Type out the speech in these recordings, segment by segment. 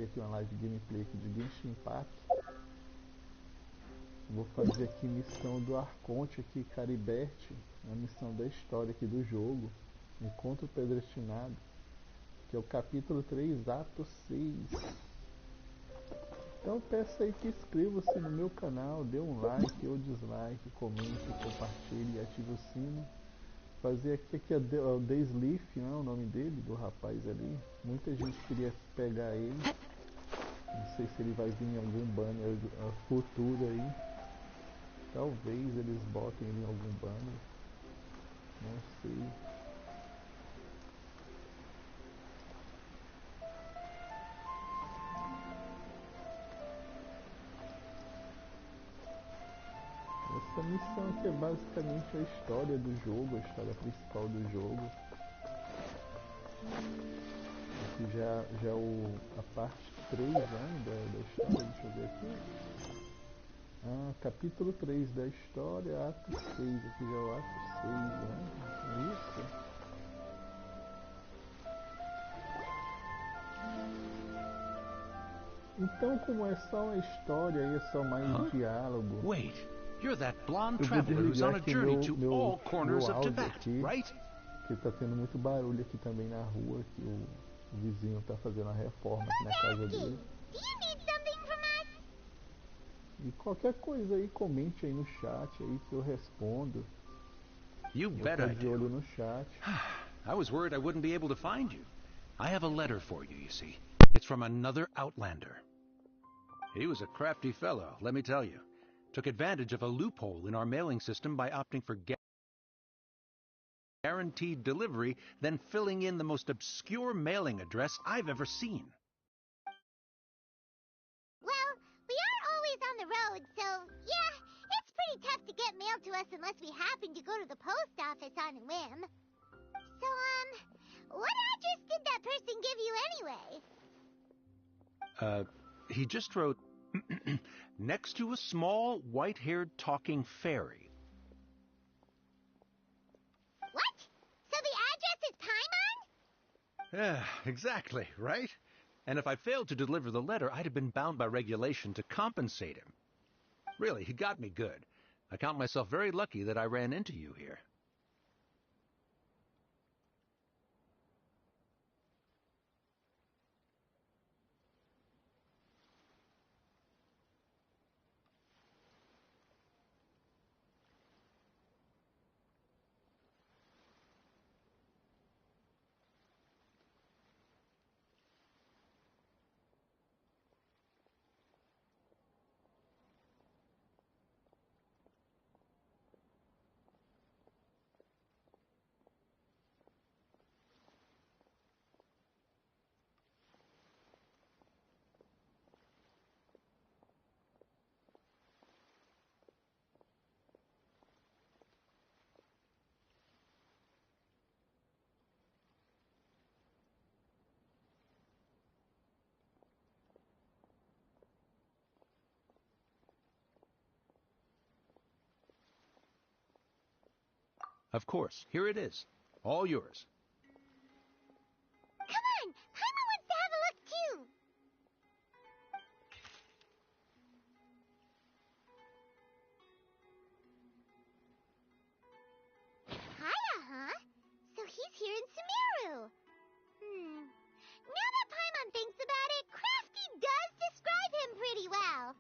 aqui uma live de gameplay aqui de Genshin. Vou fazer aqui missão do Arconte aqui, Caribert, a missão da história aqui do jogo, Encontro Predestinado, que é o capítulo 3, ato 6. Então peço aí que inscreva-se no meu canal, dê um like ou dislike, comente, compartilhe e ative o sino. Fazer aqui é o Deisleaf, não é o nome dele, do rapaz ali. Muita gente queria pegar ele. Não sei se ele vai vir em algum banner futuro aí. Talvez eles botem ele em algum banner. Não sei. Essa missão aqui é basicamente a história do jogo, a história principal do jogo. Aqui já a parte 3 da história, deixa eu ver aqui. Capítulo 3 da história, ato 6, aqui já é o ato 6, né? Isso. Então, como é só uma histua e é só mais diálogo. Wait, you're that blonde traveler who's on a journey to all corners of Tibet, aqui, right? Que tá tendo muito barulho aqui também na rua, que o vizinho tá fazendo a reforma aqui na casa dele. E qualquer coisa aí, comente aí no chat aí que eu respondo. You bet I de olho do. no chat. I was worried I wouldn't be able to find you. I have a letter for you, you see. It's from another Outlander. He was a crafty fellow, let me tell you. Took advantage of a loophole in our mailing system by opting for guaranteed delivery, then filling in the most obscure mailing address I've ever seen. Well, we are always on the road, so yeah, it's pretty tough to get mail to us unless we happen to go to the post office on a whim. So, what address did that person give you anyway? He just wrote, next to a small, white-haired talking fairy. What? So the address is Paimon? Yeah, exactly, right? And if I failed to deliver the letter, I'd have been bound by regulation to compensate him. Really, he got me good. I count myself very lucky that I ran into you here. Of course, here it is. All yours. Come on! Paimon wants to have a look too! Hiya, huh? So he's here in Sumeru. Now that Paimon thinks about it, Crafty does describe him pretty well.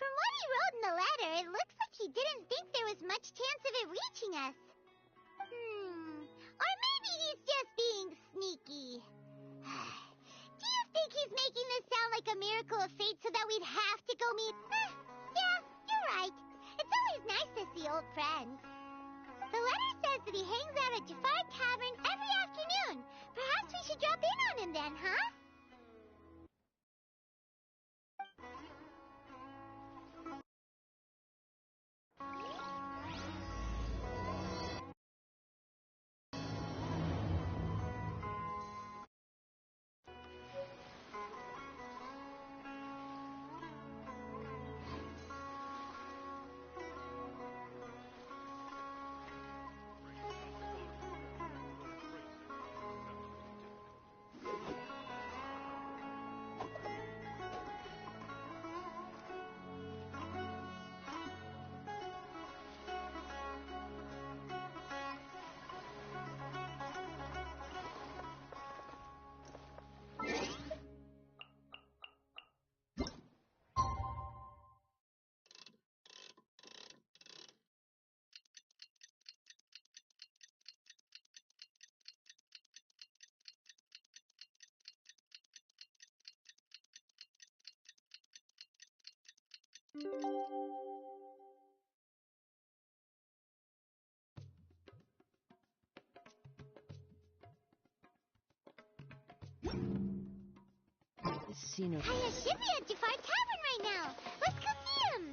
From what he wrote in the letter, it looks like he didn't think there was much chance of it reaching us. Or maybe he's just being sneaky. Do you think he's making this sound like a miracle of fate so that we'd have to go meet... yeah, you're right. It's always nice to see old friends. The letter says that he hangs out at Jafar Tavern every afternoon. Perhaps we should drop in on him then, huh? Kaya should be at Jafar Tavern right now. Let's go see him.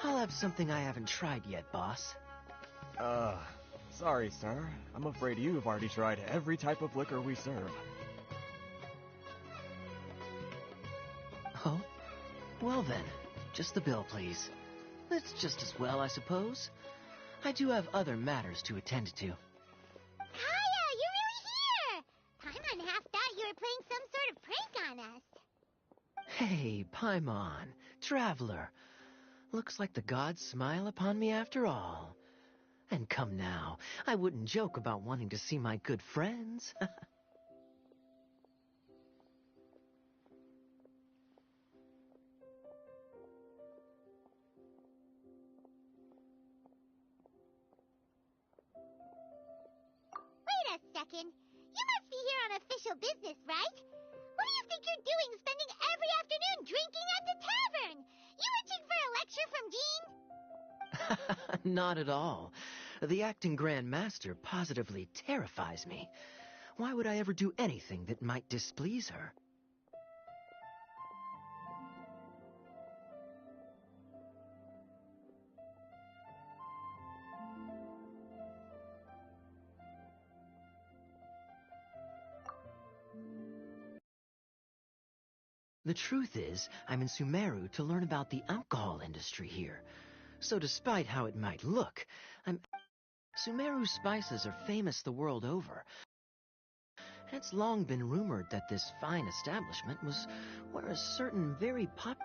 I'll have something I haven't tried yet, boss. Sorry, sir. I'm afraid you've already tried every type of liquor we serve. Oh? Well then, just the bill, please. It's just as well, I suppose. I do have other matters to attend to. Kaya, you're really here! Paimon half thought you were playing some sort of prank on us. Hey, Paimon, traveler. Looks like the gods smile upon me after all. And come now, I wouldn't joke about wanting to see my good friends. Wait a second. You must be here on official business, right? What do you think you're doing spending every afternoon drinking at the tavern? You itching for a lecture from Jean? Not at all. The acting Grand Master positively terrifies me. Why would I ever do anything that might displease her? The truth is, I'm in Sumeru to learn about the alcohol industry here. So despite how it might look, Sumeru spices are famous the world over. And it's long been rumored that this fine establishment was where a certain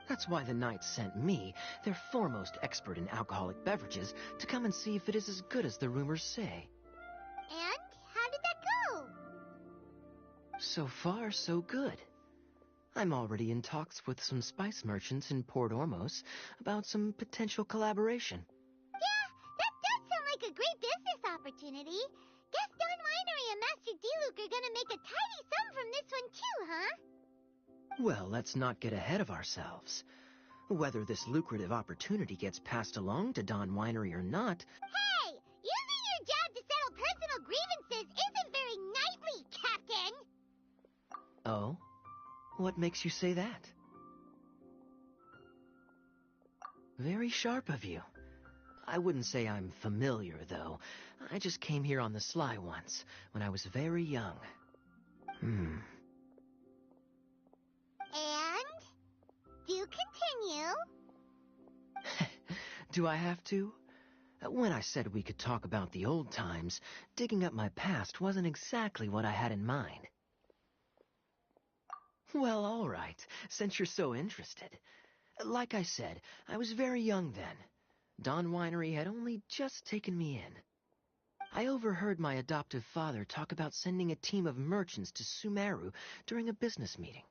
That's why the Knights sent me, their foremost expert in alcoholic beverages, to come and see if it is as good as the rumors say. And how did that go? So far, so good. I'm already in talks with some spice merchants in Port Ormos about some potential collaboration. Yeah, that does sound like a great business opportunity. Guess Don Winery and Master D-Luke are gonna make a tidy sum from this one too, huh? Well, let's not get ahead of ourselves. Whether this lucrative opportunity gets passed along to Don Winery or not... Hey! Using your job to settle personal grievances isn't very knightly, Captain! Oh? What makes you say that? Very sharp of you. I wouldn't say I'm familiar, though. I just came here on the sly once, when I was very young. And? Do continue. Do I have to? When I said we could talk about the old times, digging up my past wasn't exactly what I had in mind. Well, all right, since you're so interested. Like I said, I was very young then. Don Winery had only just taken me in. I overheard my adoptive father talk about sending a team of merchants to Sumeru during a business meeting.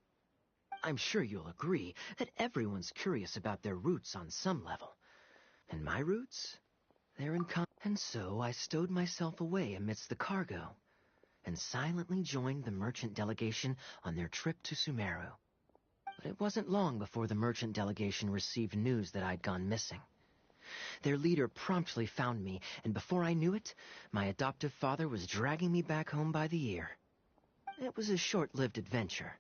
I'm sure you'll agree that everyone's curious about their roots on some level. And my roots? They're in And so I stowed myself away amidst the cargo and silently joined the merchant delegation on their trip to Sumeru. But it wasn't long before the merchant delegation received news that I'd gone missing. Their leader promptly found me, and before I knew it, my adoptive father was dragging me back home by the ear. It was a short-lived adventure.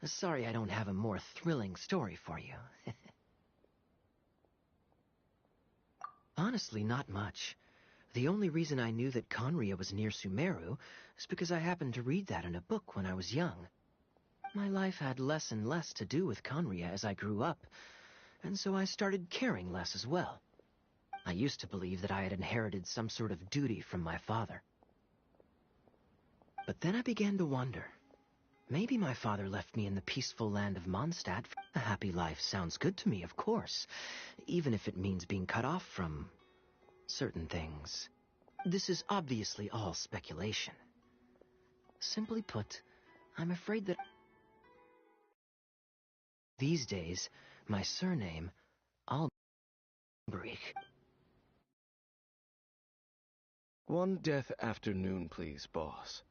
Sorry I don't have a more thrilling story for you. Honestly, not much. The only reason I knew that Conria was near Sumeru is because I happened to read that in a book when I was young. My life had less and less to do with Conria as I grew up, and so I started caring less as well. I used to believe that I had inherited some sort of duty from my father. But then I began to wonder, Maybe my father left me in the peaceful land of Mondstadt. A happy life sounds good to me, of course, even if it means being cut off from certain things. This is obviously all speculation. Simply put, I'm afraid that these days, my surname, Alberich. One death afternoon, please, boss.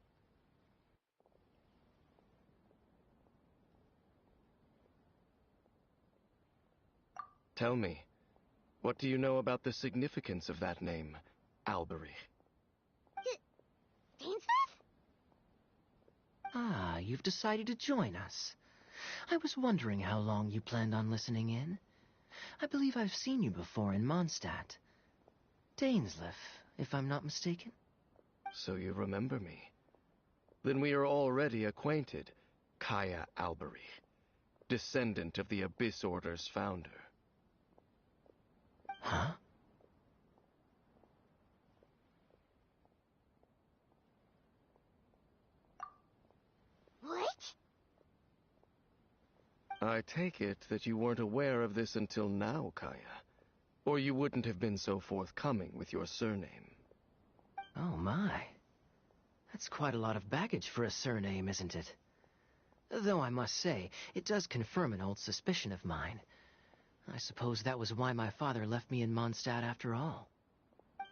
Tell me, what do you know about the significance of that name, Alberich? Dainsleif? Ah, you've decided to join us. I was wondering how long you planned on listening in. I believe I've seen you before in Mondstadt. Dainsleif, if I'm not mistaken. So you remember me. Then we are already acquainted, Kaya Alberich, descendant of the Abyss Order's founder. Huh? What? I take it that you weren't aware of this until now, Kaya. Or you wouldn't have been so forthcoming with your surname. Oh my. That's quite a lot of baggage for a surname, isn't it? Though I must say, it does confirm an old suspicion of mine. I suppose that was why my father left me in Mondstadt after all.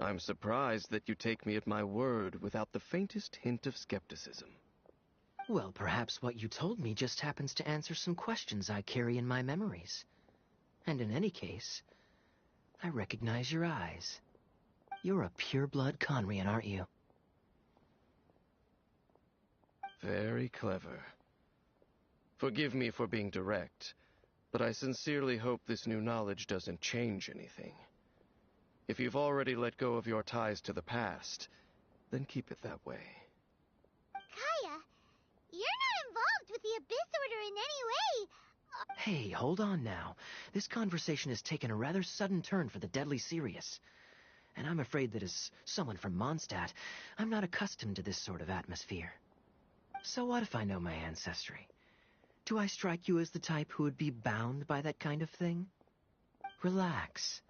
I'm surprised that you take me at my word without the faintest hint of skepticism. Well, perhaps what you told me just happens to answer some questions I carry in my memories. And in any case, I recognize your eyes. You're a pure-blood Conrian, aren't you? Very clever. Forgive me for being direct, but I sincerely hope this new knowledge doesn't change anything. If you've already let go of your ties to the past, then keep it that way. Kaya, you're not involved with the Abyss Order in any way. Hey, hold on now. This conversation has taken a rather sudden turn for the deadly serious. And I'm afraid that as someone from Mondstadt, I'm not accustomed to this sort of atmosphere. So what if I know my ancestry? Do I strike you as the type who would be bound by that kind of thing? Relax.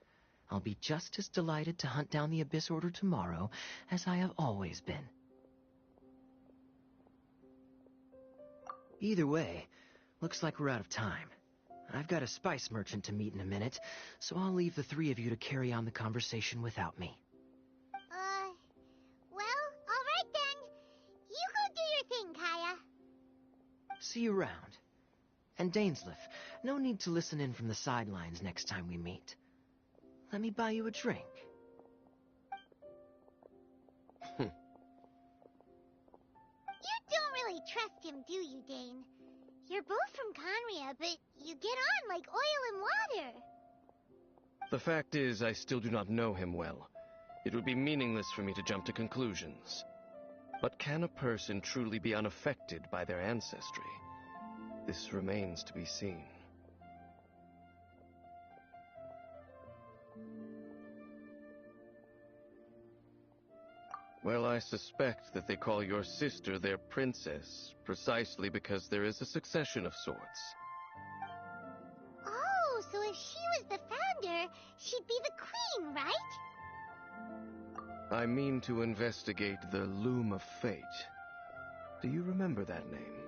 I'll be just as delighted to hunt down the Abyss Order tomorrow as I have always been. Either way, looks like we're out of time. I've got a spice merchant to meet in a minute, so I'll leave the three of you to carry on the conversation without me. Well, all right then. You go do your thing, Kaya. See you around. And Dainsleif, no need to listen in from the sidelines next time we meet. Let me buy you a drink. You don't really trust him, do you, Dane? You're both from Conria, but you get on like oil and water. The fact is, I still do not know him well. It would be meaningless for me to jump to conclusions. But can a person truly be unaffected by their ancestry? This remains to be seen. Well, I suspect that they call your sister their princess, precisely because there is a succession of sorts. Oh, so if she was the founder, she'd be the queen, right? I mean to investigate the Loom of Fate. Do you remember that name?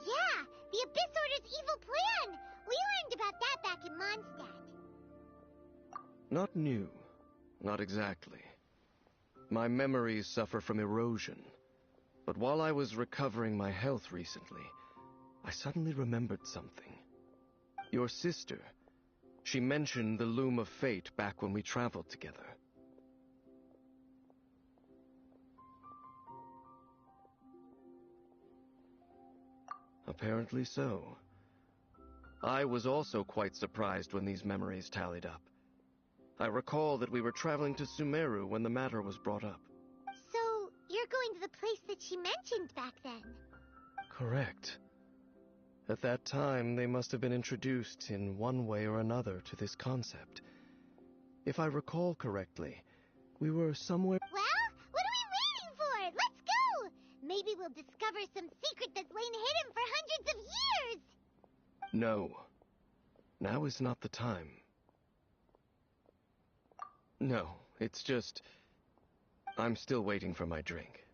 Yeah, the Abyss Order's evil plan. We learned about that back in Mondstadt. Not new. Not exactly. My memories suffer from erosion. But while I was recovering my health recently, I suddenly remembered something. Your sister. She mentioned the Loom of Fate back when we traveled together. Apparently so. I was also quite surprised when these memories tallied up. I recall that we were traveling to Sumeru when the matter was brought up. So, you're going to the place that she mentioned back then? Correct. At that time, they must have been introduced in one way or another to this concept. If I recall correctly, we were somewhere... Well, what are we waiting for? Let's go! Maybe we'll discover some secret that's lain hidden for hundreds of years! No. Now is not the time. No, it's just... I'm still waiting for my drink.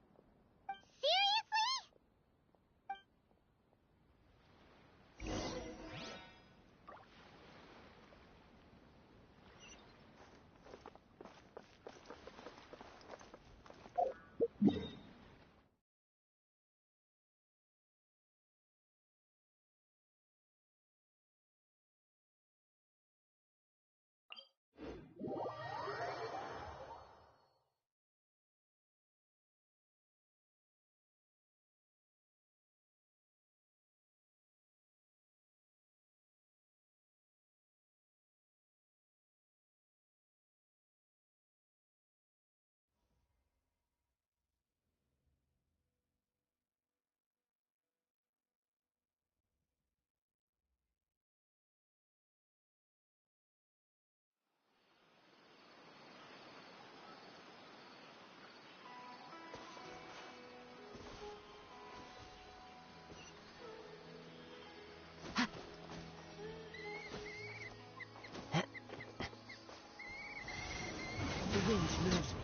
The wind moves me.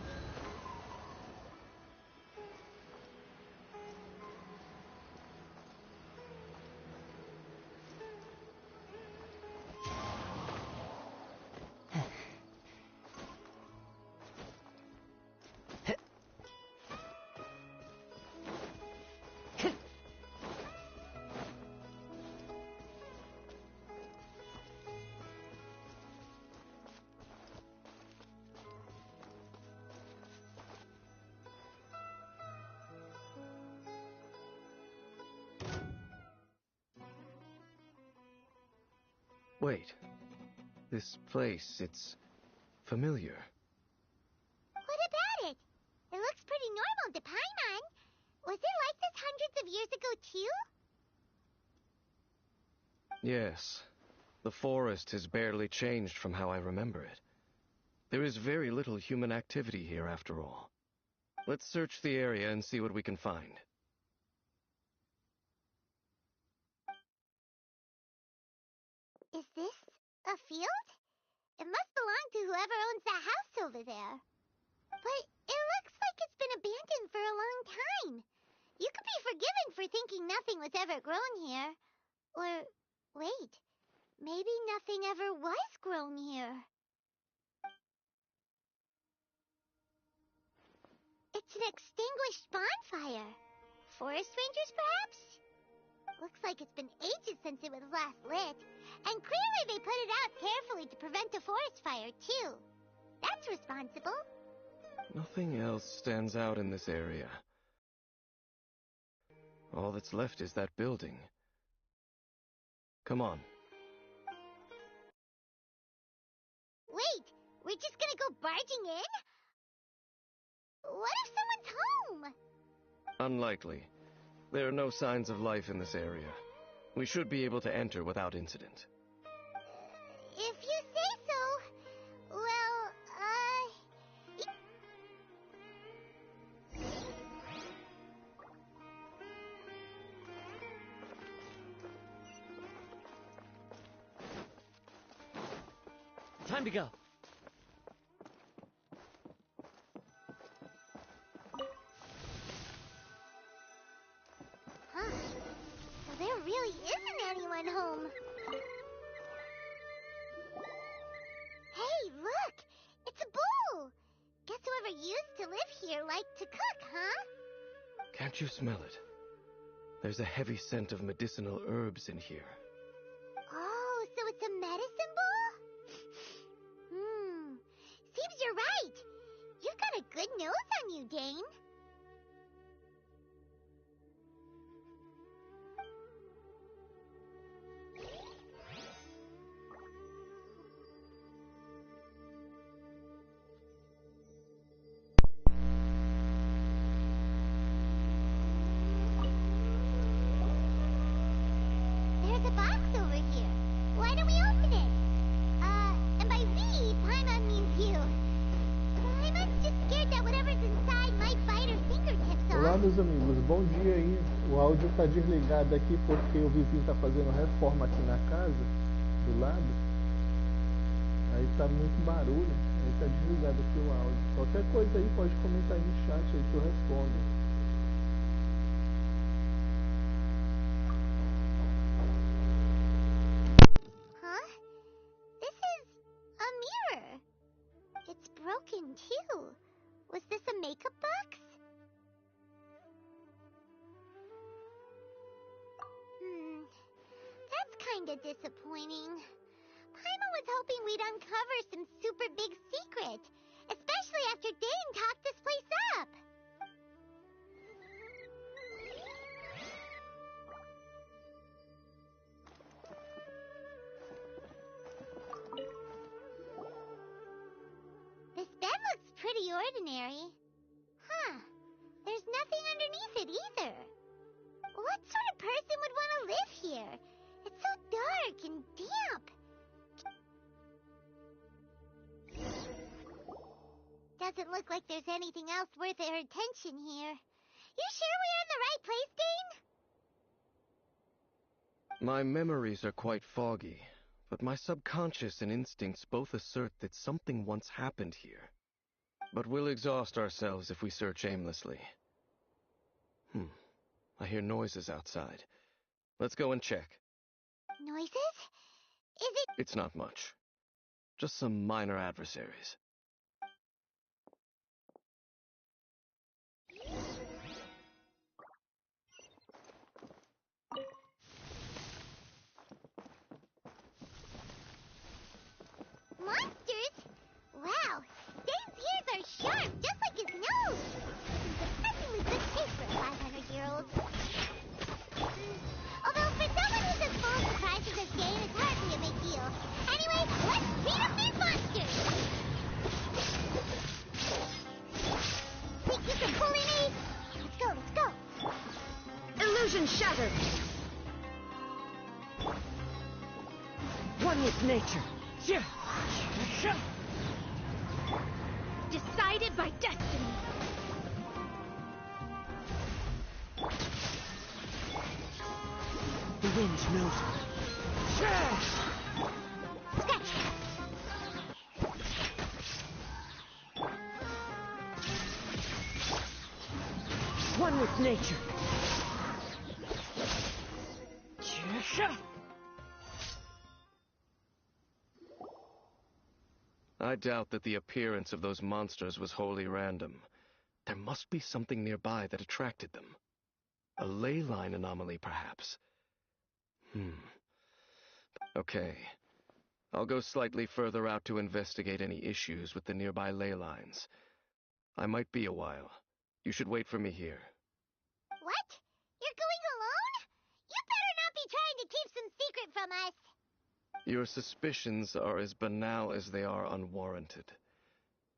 Wait. This place, it's familiar. What about it? It looks pretty normal to Paimon. Was it like this hundreds of years ago, too? Yes. The forest has barely changed from how I remember it. There is very little human activity here after all. Let's search the area and see what we can find. Is this a field? It must belong to whoever owns that house over there. But it looks like it's been abandoned for a long time. You could be forgiven for thinking nothing was ever grown here. Or, wait, maybe nothing ever was grown here. It's an extinguished bonfire. Forest rangers, perhaps? Looks like it's been ages since it was last lit. And clearly they put it out carefully to prevent a forest fire, too. That's responsible. Nothing else stands out in this area. All that's left is that building. Come on. Wait, we're just gonna go barging in? What if someone's home? Unlikely. There are no signs of life in this area. We should be able to enter without incident. If you say so. Well, Time to go. Huh. So there really isn't anyone home. Hey, look! It's a bull! Guess whoever used to live here liked to cook, huh? Can't you smell it? There's a heavy scent of medicinal herbs in here. Oh, so it's a medicine bull? Seems you're right. You've got a good nose on you, Dane. There's a meus amigos, bom dia aí. O áudio tá desligado aqui porque o vizinho tá fazendo reforma aqui na casa, do lado. Aí tá muito barulho, aí tá desligado aqui o áudio. Qualquer coisa aí pode comentar aí no chat aí que eu respondo. Huh? This is a mirror. It's broken too. Was this a makeup box? That's kinda disappointing. Paimon was hoping we'd uncover some super big secret, especially after Dane talked this place up. This bed looks pretty ordinary. Huh. There's nothing underneath it either. What sort of person would want to live here? It's so dark and damp. Doesn't look like there's anything else worth our attention here. You sure we're in the right place, Dane? My memories are quite foggy, but my subconscious and instincts both assert that something once happened here. But we'll exhaust ourselves if we search aimlessly. I hear noises outside. Let's go and check. Noises? Is it... It's not much. Just some minor adversaries. monsters? Wow, Dane's ears are sharp, just like his nose. It's in depressingly good shape for a 500-year-old. Although for someone who's as full of surprises as Dane, it's hardly a big deal. Anyway, let's beat up these monsters! Think you can bully me? Let's go, let's go! Illusion shattered! One with nature. Decided by destiny. The wind knows Scratch! One with nature. I doubt that the appearance of those monsters was wholly random. There must be something nearby that attracted them. A ley line anomaly, perhaps. Okay. I'll go slightly further out to investigate any issues with the nearby ley lines. I might be a while. You should wait for me here. What? You're going alone? You better not be trying to keep some secret from us. Your suspicions are as banal as they are unwarranted.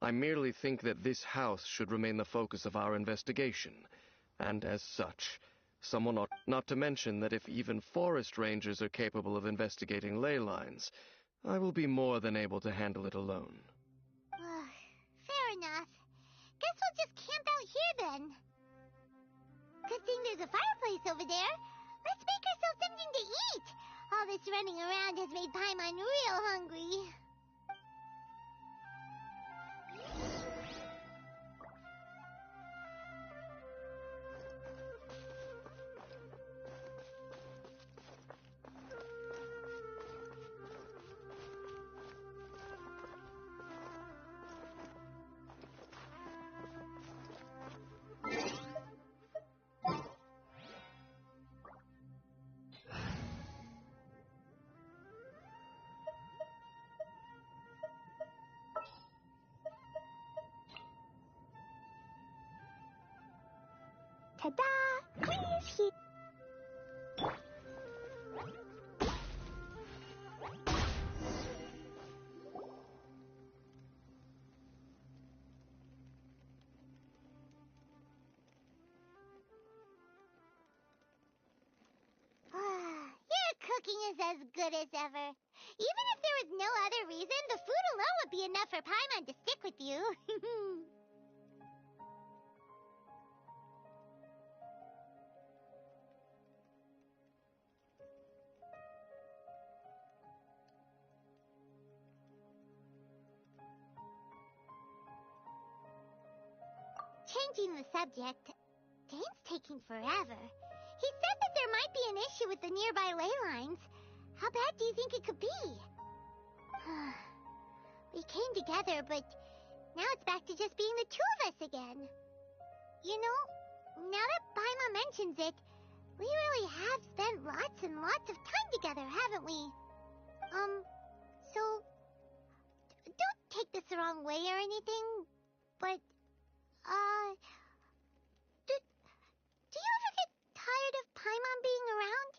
I merely think that this house should remain the focus of our investigation, and as such, someone ought not to mention that if even forest rangers are capable of investigating ley lines, I will be more than able to handle it alone. Fair enough. Guess we'll just camp out here then. Good thing there's a fireplace over there. Let's make ourselves something to eat. All this running around has made Paimon real hungry. Ta-da! Clear's here. Your cooking is as good as ever. Even if there was no other reason, the food alone would be enough for Paimon to stick with you. changing the subject, Dane's taking forever. He said that there might be an issue with the nearby ley lines. How bad do you think it could be? We came together, but now it's back to just being the two of us again. You know, now that Paimon mentions it, we really have spent lots and lots of time together, haven't we? So, don't take this the wrong way or anything, but, do you ever get tired of Paimon being around?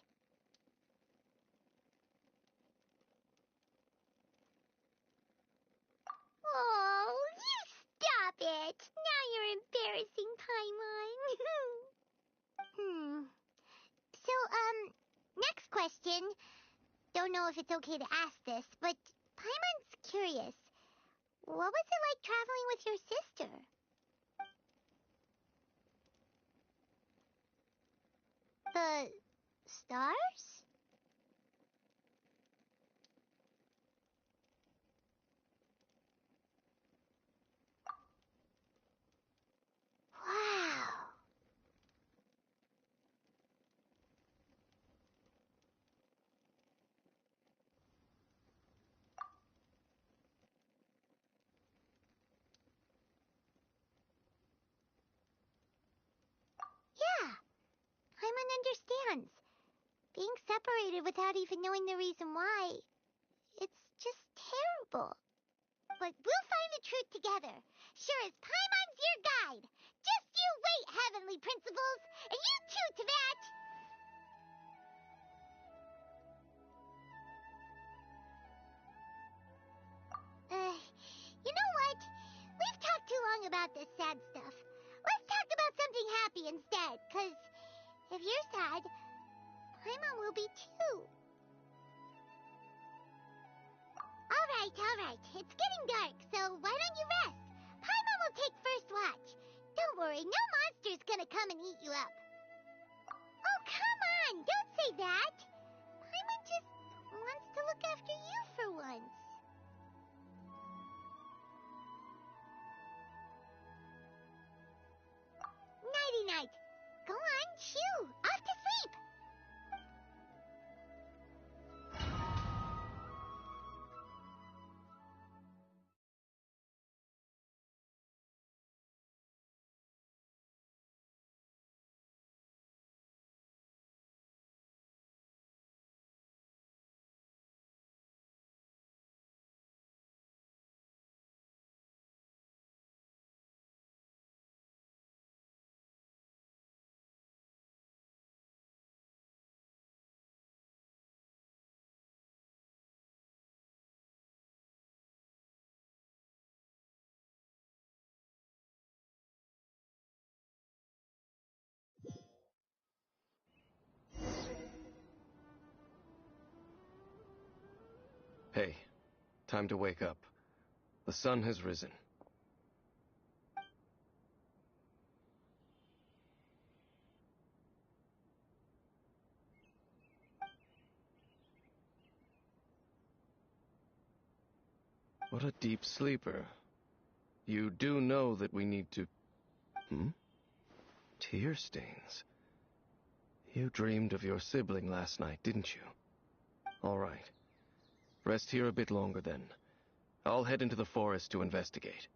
Oh, you stop it! Now you're embarrassing Paimon. So, next question. Don't know if it's okay to ask this, but Paimon's curious. What was it like traveling with your sister? The stars? Wow. Yeah, Paimon understands. Being separated without even knowing the reason why, it's just terrible. But we'll find the truth together. Sure as Paimon's your guide. Just you wait, Heavenly Principles, and you too, Teyvat. You know what? We've talked too long about this sad stuff. Let's talk about something happy instead, 'cause if you're sad, Paimon will be too. All right. It's getting dark, so why don't you rest? Paimon will take first watch. Don't worry, no monster's gonna come and eat you up. Oh, come on! Don't say that! Paimon just wants to look after you for once. Nighty-night. Go on, shoo! Off to sleep! Hey, time to wake up. The sun has risen. What a deep sleeper. You do know that we need to... Tear stains. You dreamed of your sibling last night, didn't you? All right. Rest here a bit longer then. I'll head into the forest to investigate.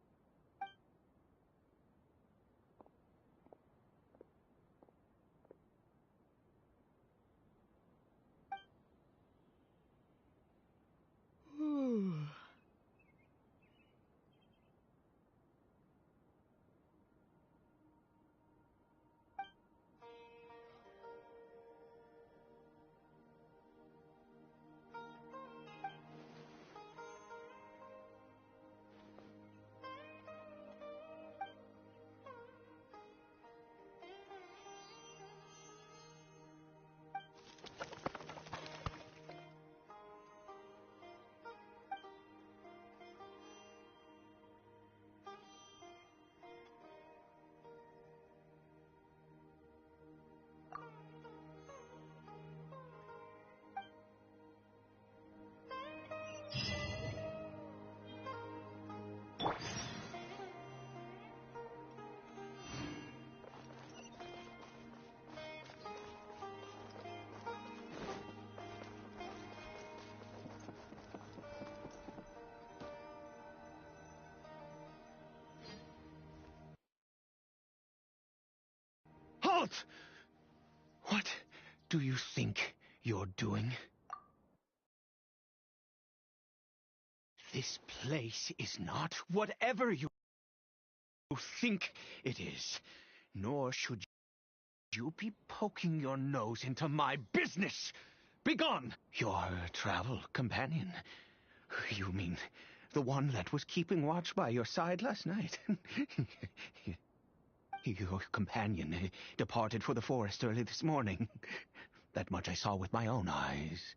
Geralt! What do you think you're doing? This place is not whatever you think it is, nor should you be poking your nose into my business. Begone! Your travel companion. You mean the one that was keeping watch by your side last night? Your companion departed for the forest early this morning. That much I saw with my own eyes.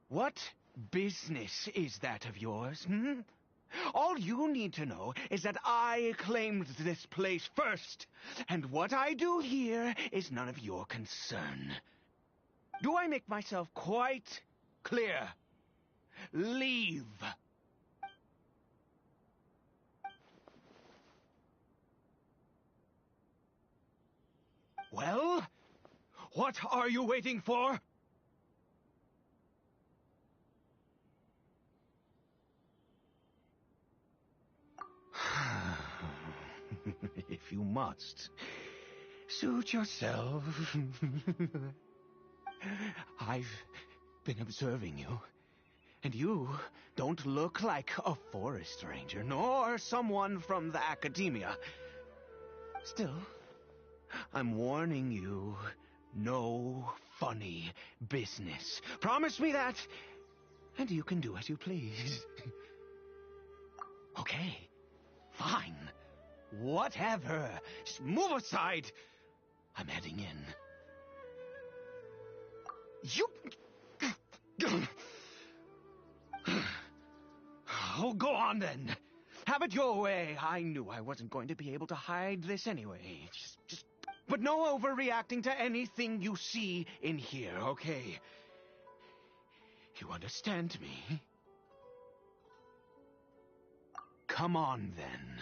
What business is that of yours, hmm? All you need to know is that I claimed this place first, and what I do here is none of your concern. Do I make myself quite clear? Leave. Well, what are you waiting for? If you must, suit yourself. I've been observing you, and you don't look like a forest ranger, nor someone from the academia. Still, I'm warning you, no funny business. Promise me that, and you can do as you please. Okay, fine. Whatever. Just move aside. I'm heading in. You... Oh, go on then. Have it your way. I knew I wasn't going to be able to hide this anyway. But no overreacting to anything you see in here, okay? You understand me? Come on then.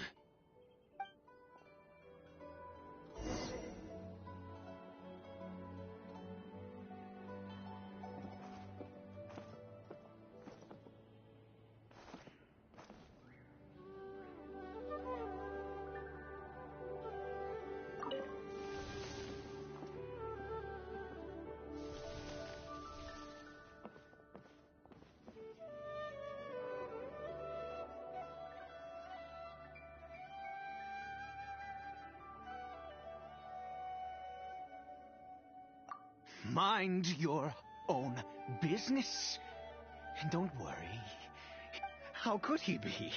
Mind your own business. And don't worry. How could he be?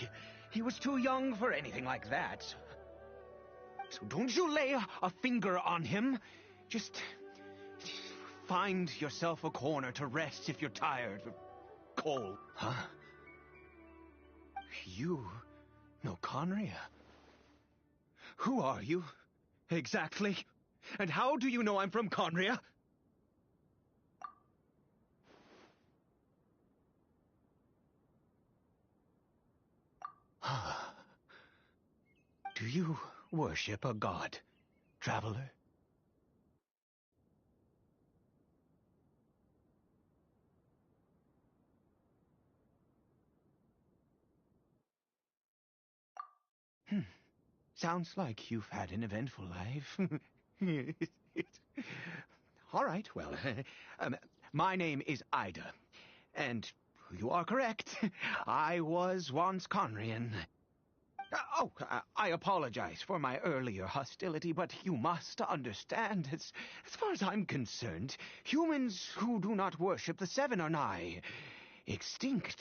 He was too young for anything like that. So don't you lay a finger on him. Just find yourself a corner to rest if you're tired or cold. Huh? You know Conria? Who are you, exactly? And how do you know I'm from Conria? Do you worship a god, traveler? Sounds like you've had an eventful life. All right, well, my name is Ida, and you are correct. I was once Conrian. I apologize for my earlier hostility, but you must understand, as far as I'm concerned, humans who do not worship the Seven are nigh extinct.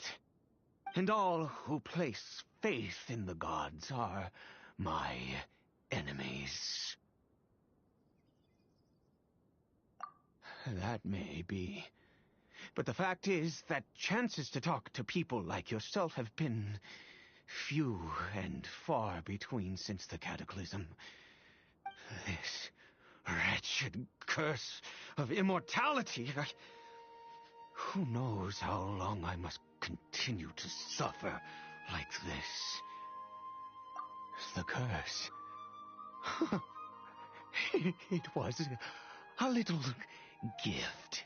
And all who place faith in the gods are my enemies. That may be. But the fact is that chances to talk to people like yourself have been few and far between since the cataclysm. This wretched curse of immortality. Who knows how long I must continue to suffer like this? The curse. It was a little gift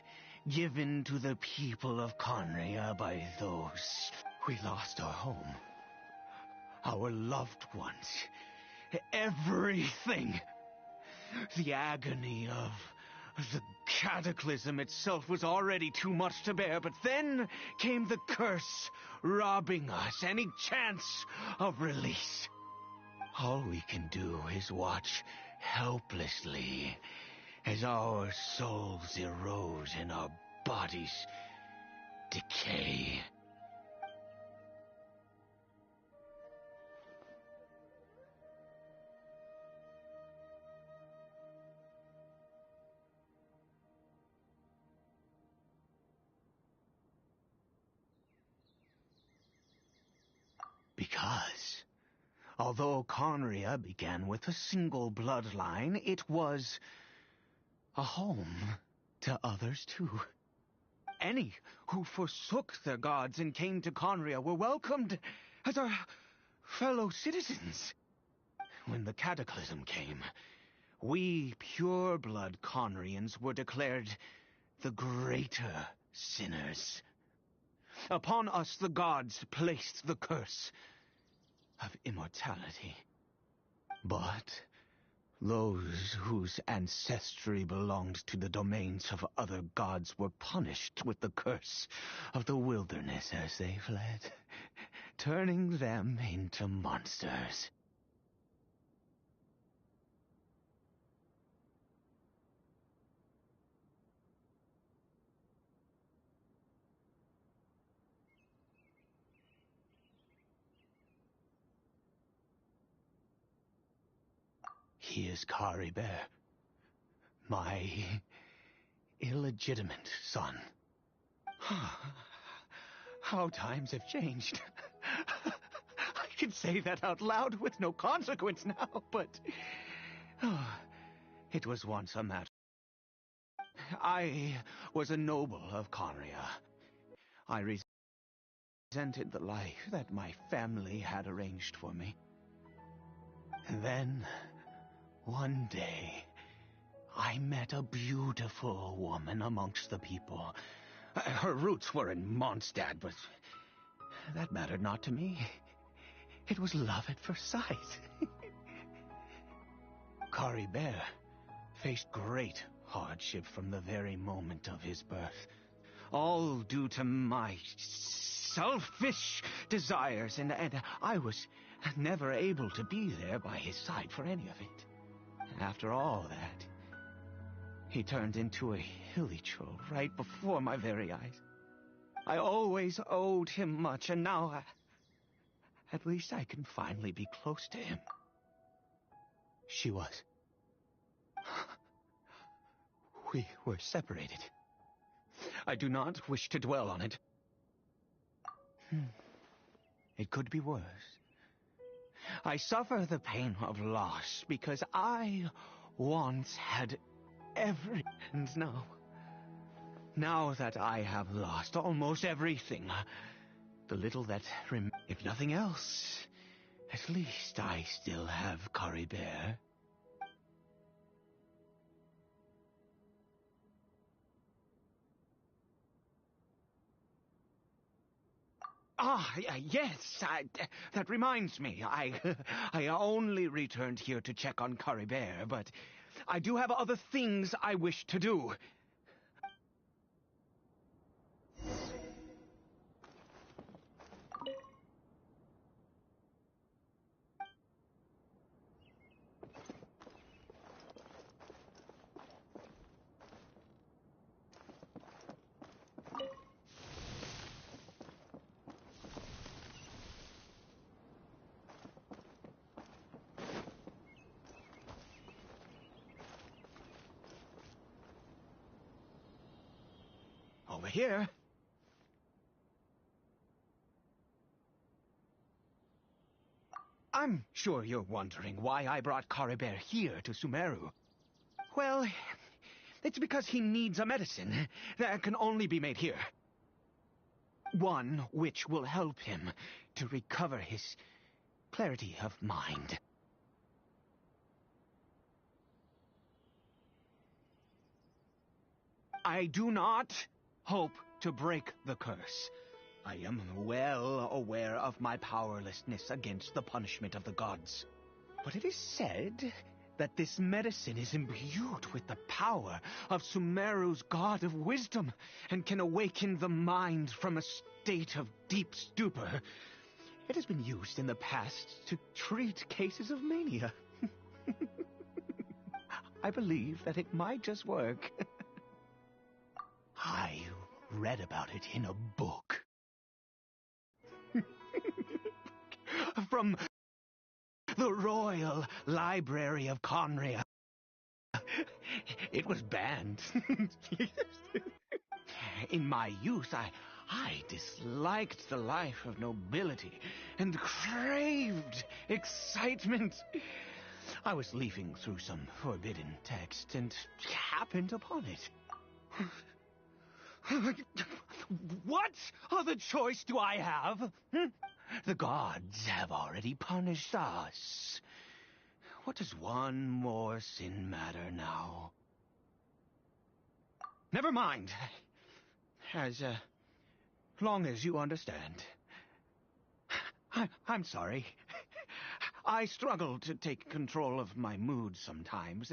given to the people of Conria by those. We lost our home, our loved ones, everything. The agony of the cataclysm itself was already too much to bear, but then came the curse, robbing us any chance of release. All we can do is watch helplessly as our souls erode and our bodies decay. Because, although Conria began with a single bloodline, it was a home to others too. Any who forsook their gods and came to Conria were welcomed as our fellow citizens. When the cataclysm came, we pure-blood Conrians were declared the greater sinners. Upon us the gods placed the curse of immortality. But those whose ancestry belonged to the domains of other gods were punished with the curse of the wilderness as they fled, turning them into monsters. He is Caribert, my illegitimate son. How times have changed. I can say that out loud with no consequence now, but it was once a matter. I was a noble of Conria. I resented the life that my family had arranged for me. And then, one day, I met a beautiful woman amongst the people. Her roots were in Mondstadt, but that mattered not to me. It was love at first sight. Caribert faced great hardship from the very moment of his birth, all due to my selfish desires, and I was never able to be there by his side for any of it. After all that, he turned into a hilly troll right before my very eyes. I always owed him much, and now at least I can finally be close to him. She was. We were separated. I do not wish to dwell on it. It could be worse. I suffer the pain of loss because I once had everything. And now that I have lost almost everything, the little that remains, if nothing else, at least I still have Caribert. Yes, that reminds me. I only returned here to check on Caribert, but I do have other things I wish to do. Over here. I'm sure you're wondering why I brought Caribert here to Sumeru. Well, it's because he needs a medicine that can only be made here. One which will help him to recover his clarity of mind. I do not hope to break the curse. I am well aware of my powerlessness against the punishment of the gods. But it is said that this medicine is imbued with the power of Sumeru's god of wisdom and can awaken the mind from a state of deep stupor. It has been used in the past to treat cases of mania. I believe that it might just work. I read about it in a book. From the Royal Library of Conria. It was banned. In my youth, I disliked the life of nobility and craved excitement. I was leafing through some forbidden text and happened upon it. What other choice do I have? The gods have already punished us. What does one more sin matter now? Never mind. As long as you understand. I'm sorry. I struggle to take control of my mood sometimes.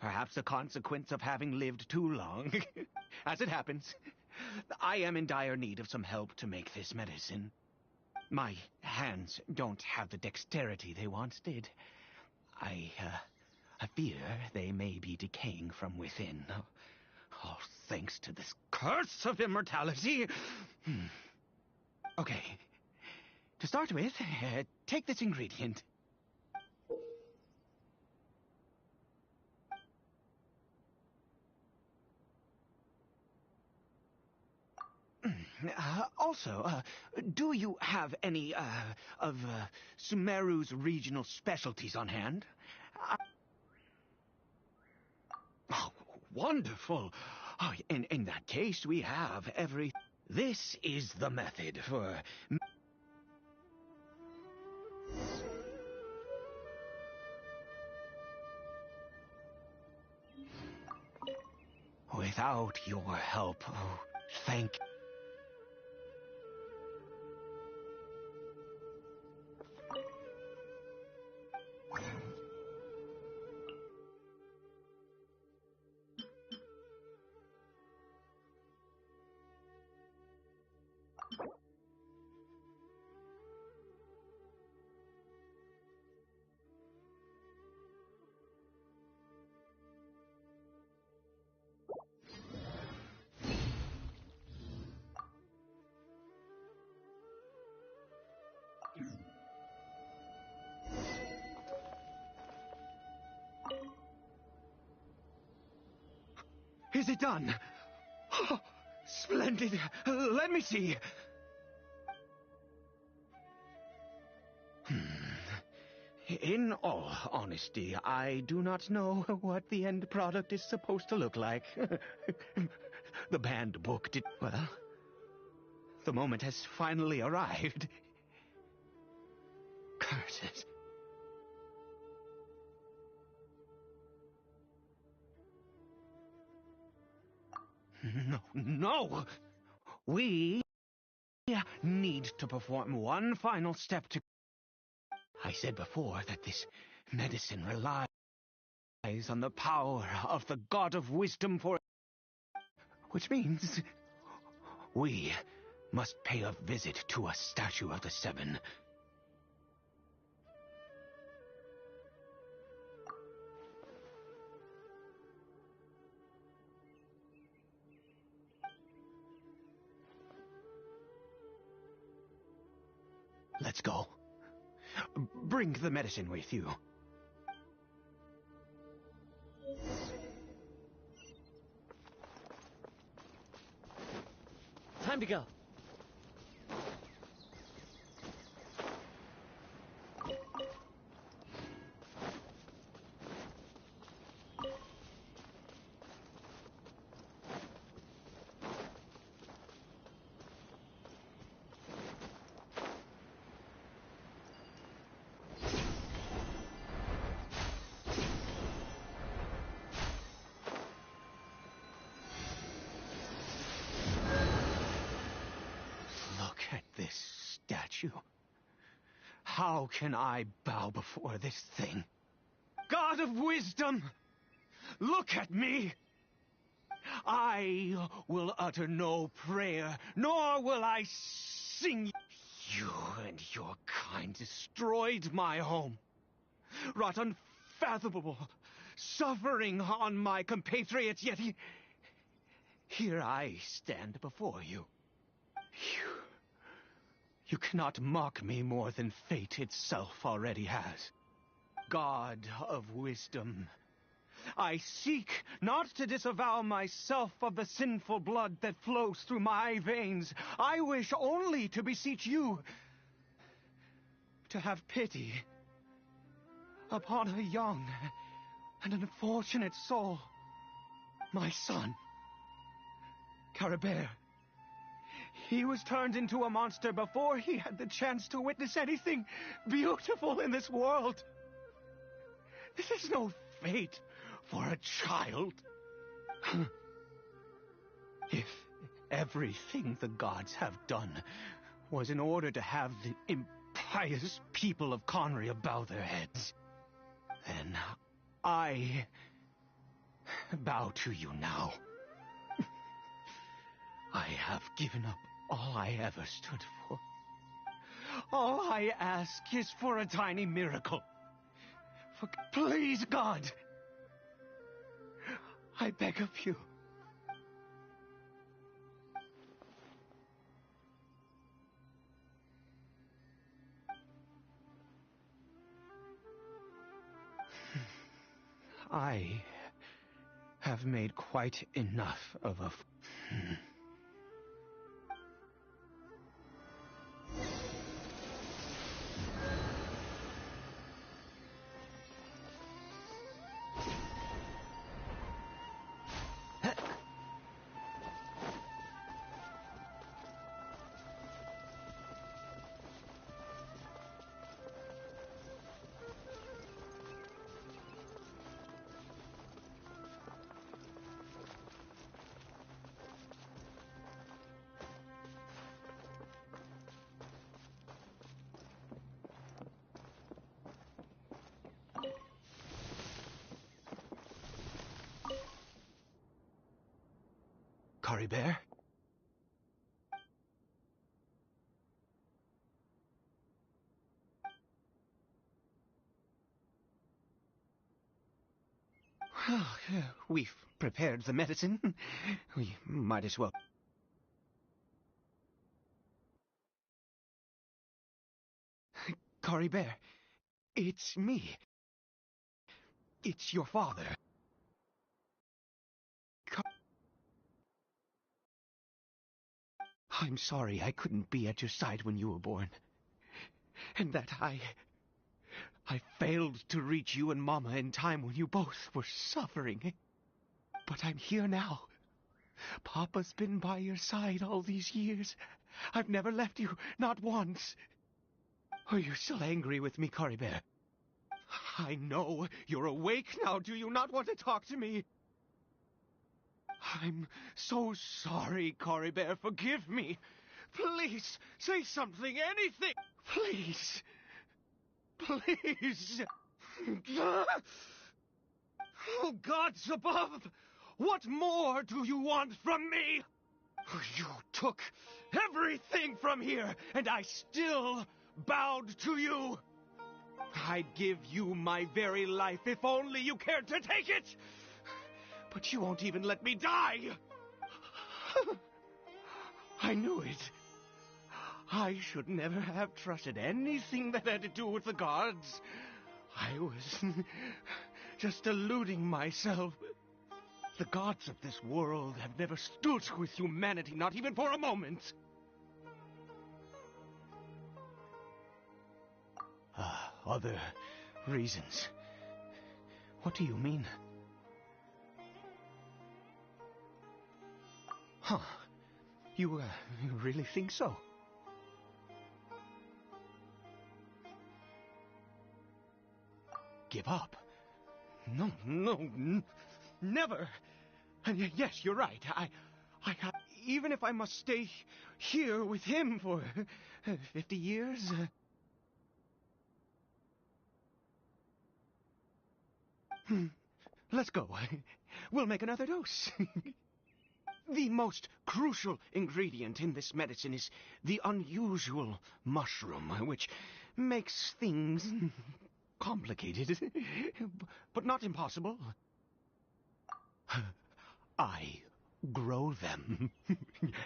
Perhaps a consequence of having lived too long. As it happens, I am in dire need of some help to make this medicine. My hands don't have the dexterity they once did. I fear they may be decaying from within. All thanks to this curse of immortality. Okay. To start with, take this ingredient. Also, do you have any, of Sumeru's regional specialties on hand? Oh, wonderful. Oh, in that case, we have every... This is the method for... Without your help, oh, thank... Is it done? Oh, splendid. Let me see. In all honesty, I do not know what the end product is supposed to look like. The banned book did... Well, the moment has finally arrived. Curses. No! We need to perform one final step to... I said before that this medicine relies on the power of the God of Wisdom for... Which means we must pay a visit to a statue of the Seven. Let's go. Bring the medicine with you. Time to go. How can I bow before this thing? God of wisdom, look at me. I will utter no prayer, nor will I sing. You and your kind destroyed my home, wrought unfathomable suffering on my compatriots, yet here I stand before you. You cannot mock me more than fate itself already has. God of wisdom, I seek not to disavow myself of the sinful blood that flows through my veins. I wish only to beseech you to have pity upon a young and unfortunate soul, my son, Caribert. He was turned into a monster before he had the chance to witness anything beautiful in this world. This is no fate for a child. If everything the gods have done was in order to have the impious people of Conria bow their heads, then I bow to you now. I have given up all I ever stood for. All I ask is for a tiny miracle. Please, God, I beg of you. I have made quite enough of a... Caribert? Well, we've prepared the medicine. We might as well... Caribert, it's me. It's your father. I'm sorry I couldn't be at your side when you were born. And that I failed to reach you and Mama in time when you both were suffering. But I'm here now. Papa's been by your side all these years. I've never left you, not once. Are you still angry with me, Caribert? I know you're awake now. Do you not want to talk to me? I'm so sorry, Caribert. Forgive me. Please, say something, anything. Please. Please. Oh, gods above. What more do you want from me? You took everything from here, and I still bowed to you. I'd give you my very life if only you cared to take it. But you won't even let me die. I knew it. I should never have trusted anything that had to do with the gods. I was just deluding myself. The gods of this world have never stood with humanity, not even for a moment. Other reasons. What do you mean? Huh. You really think so? Give up? No, never. And yes, you're right. I even if I must stay here with him for 50 years, Let's go. We'll make another dose. The most crucial ingredient in this medicine is the unusual mushroom, which makes things complicated, but not impossible. I grow them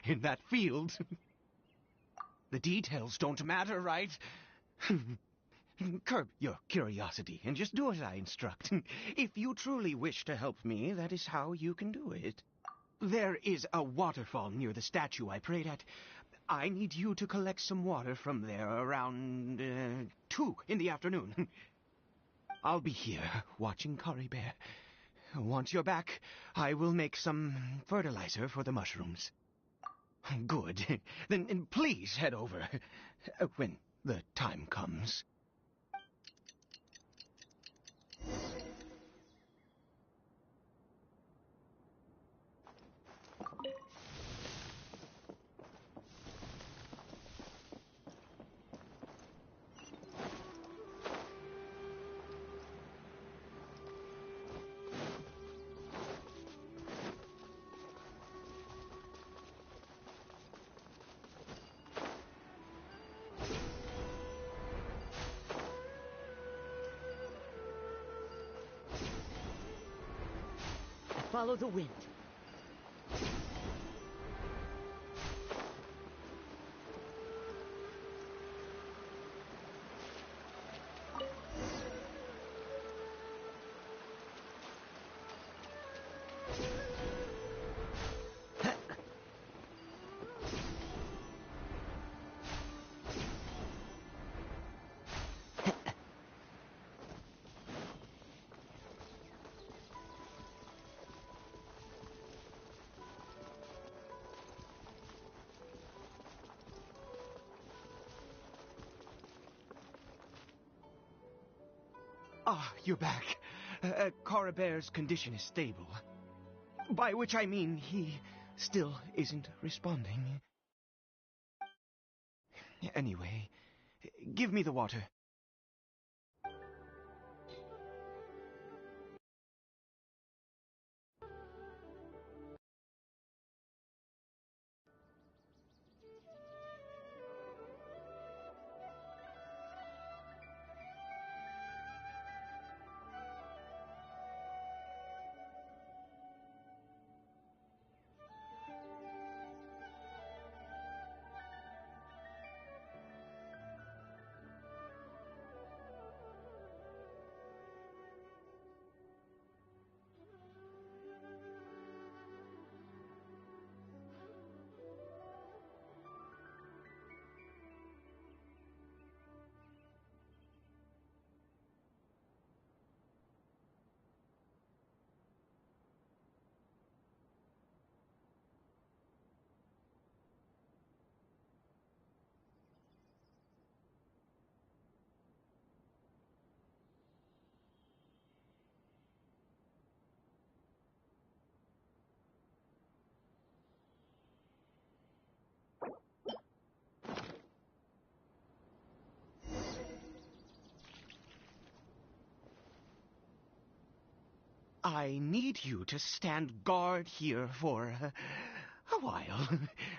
in that field. The details don't matter, right? Curb your curiosity and just do as I instruct. If you truly wish to help me, that is how you can do it. There is a waterfall near the statue I prayed at. I need you to collect some water from there around 2 in the afternoon. I'll be here watching Caribert. Once you're back, I will make some fertilizer for the mushrooms. Good. Then please head over when the time comes. Follow the wind. Ah, you're back. Caribert's condition is stable. By which I mean he still isn't responding. Anyway, give me the water. I need you to stand guard here for a while.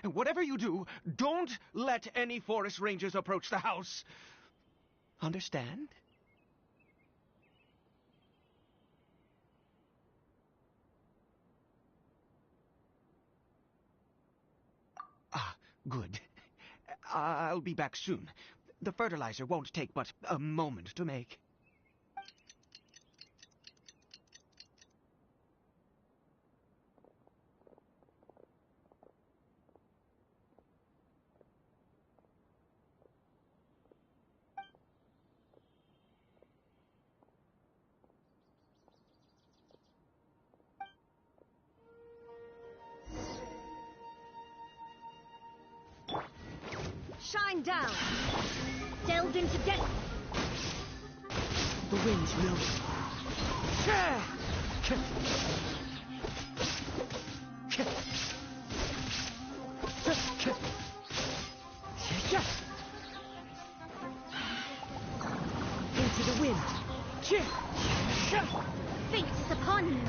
Whatever you do, don't let any forest rangers approach the house. Understand? Ah, good. I'll be back soon. The fertilizer won't take but a moment to make. Shine down! Delve into depth! The wind's blowing. Into the wind! fate is upon you.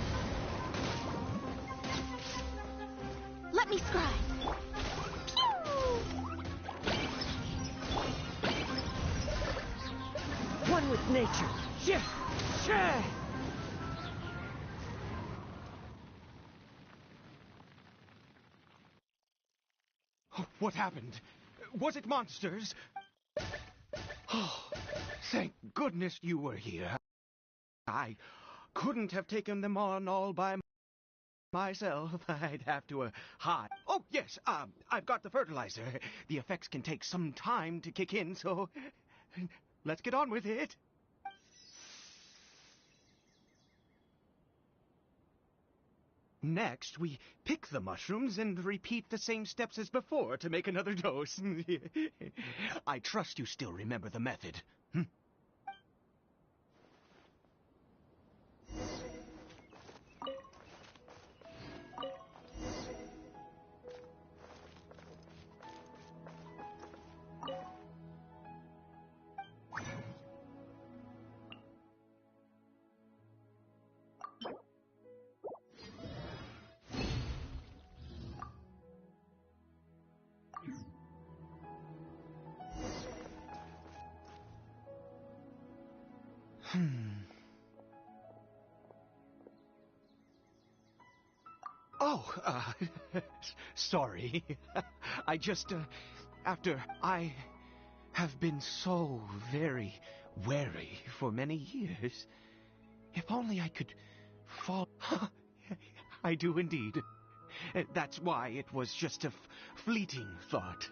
Let me scribe. One with nature. Yeah. Yeah. Oh, what happened? Was it monsters? Oh, thank goodness you were here. I couldn't have taken them on all by myself. I'd have to hide. Oh, yes, I've got the fertilizer. The effects can take some time to kick in, so let's get on with it. Next, we pick the mushrooms and repeat the same steps as before to make another dose. I trust you still remember the method. Oh, sorry. I just, after I have been so very wary for many years, if only I could fall... I do indeed. That's why it was just a fleeting thought.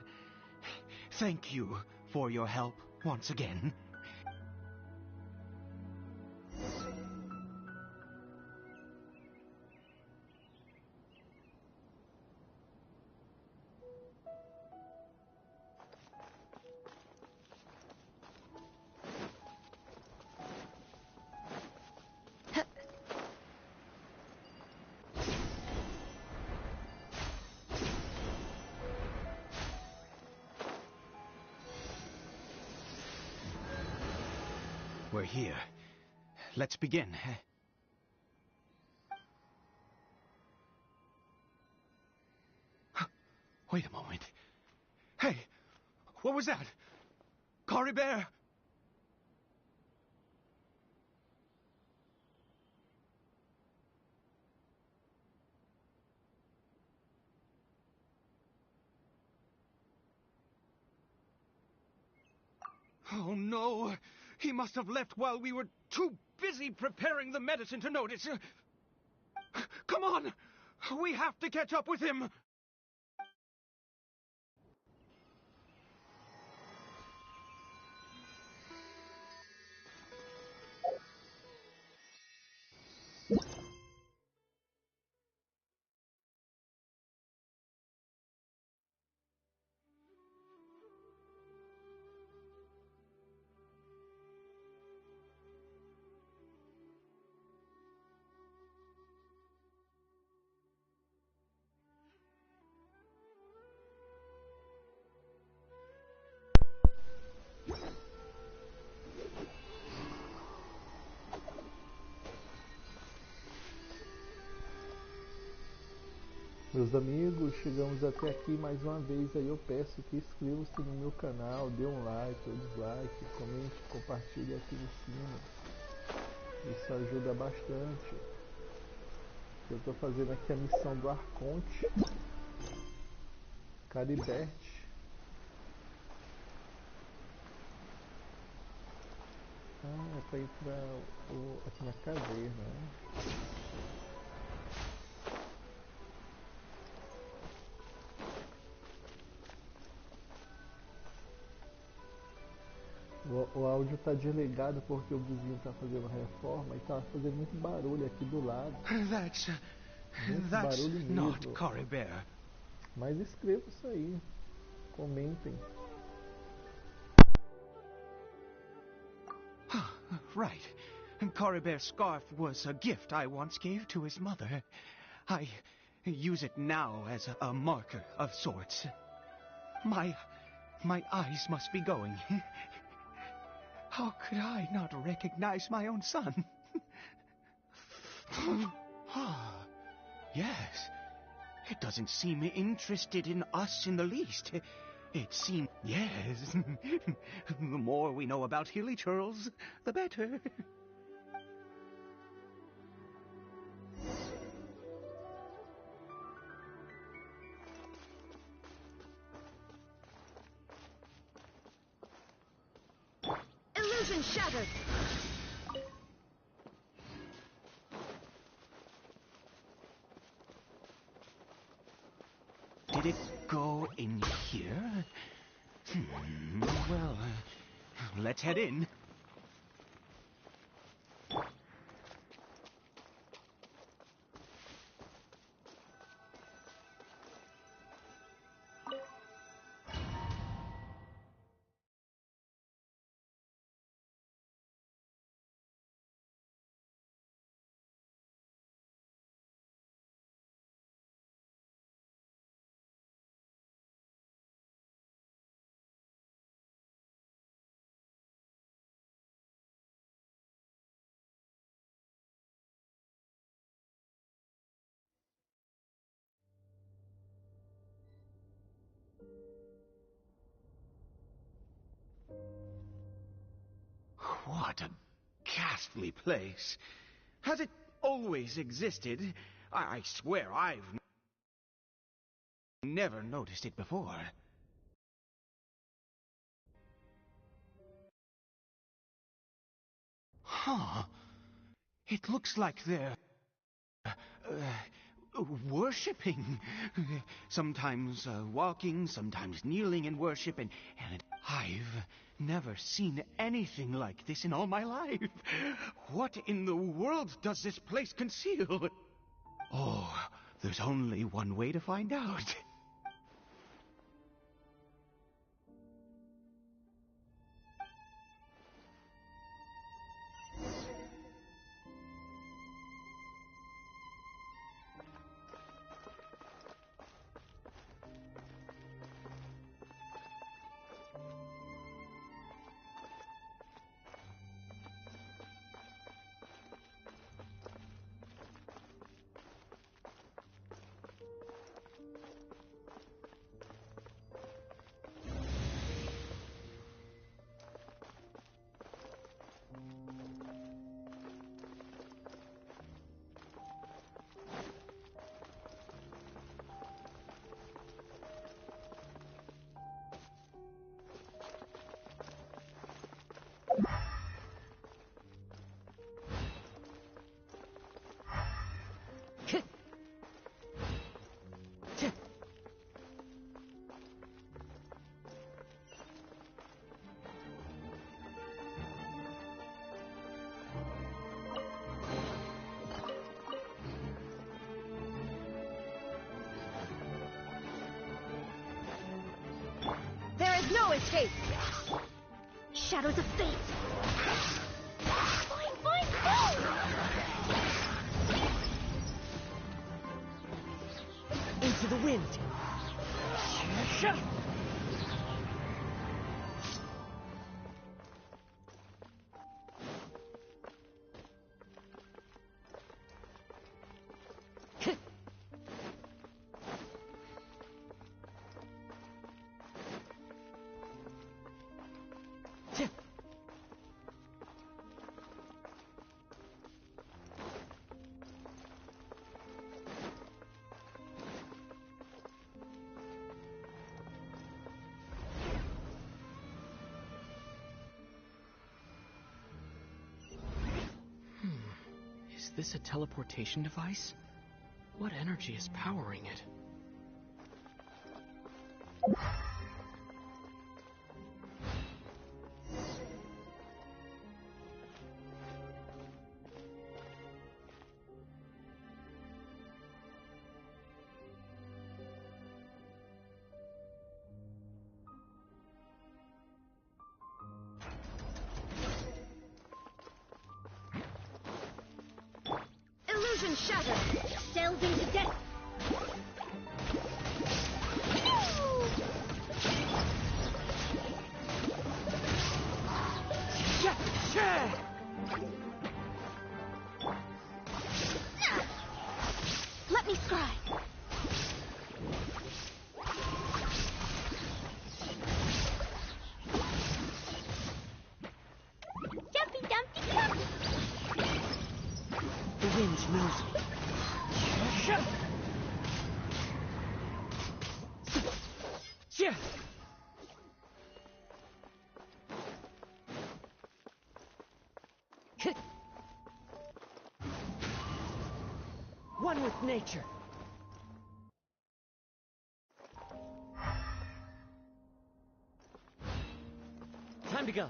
Thank you for your help once again. We're here. Let's begin. Wait a moment. Hey, what was that? Caribert! Oh no! He must have left while we were too busy preparing the medicine to notice. Come on! We have to catch up with him! Meus amigos, chegamos até aqui mais uma vez. Aí eu peço que inscreva-se no meu canal, dê um like ou dislike, comente, compartilhe aqui em cima. Isso ajuda bastante. Eu estou fazendo aqui a missão do Arconte Caribert. Ah, é para entrar aqui na caverna, né? O áudio tá desligado porque o vizinho tá fazendo reforma e tá fazendo muito barulho aqui do lado. Muito barulho mesmo. Not Caribert. Mas escreva isso aí. Comentem. Right. Caribert's scarf was a gift I once gave to his mother. I use it now as a marker of sorts. My eyes must be going. How could I not recognize my own son? Yes. It doesn't seem interested in us in the least. It seems... Yes. The more we know about Hilly Churls, the better. Illusion shattered. Did it go in here? Well, let's head in. What a ghastly place. Has it always existed? I swear I've never noticed it before. Huh. It looks like they're... worshipping. Sometimes walking, sometimes kneeling in worship, and I've never seen anything like this in all my life. What in the world does this place conceal? Oh, there's only one way to find out. There is no escape. Shadows of fate. Fine, fine, fine. Into the wind. Is this a teleportation device? What energy is powering it? Illusion shattered. Delve into death. me scry. Jumpy Dumpty Jump! The wind knows me. One with nature. Time to go.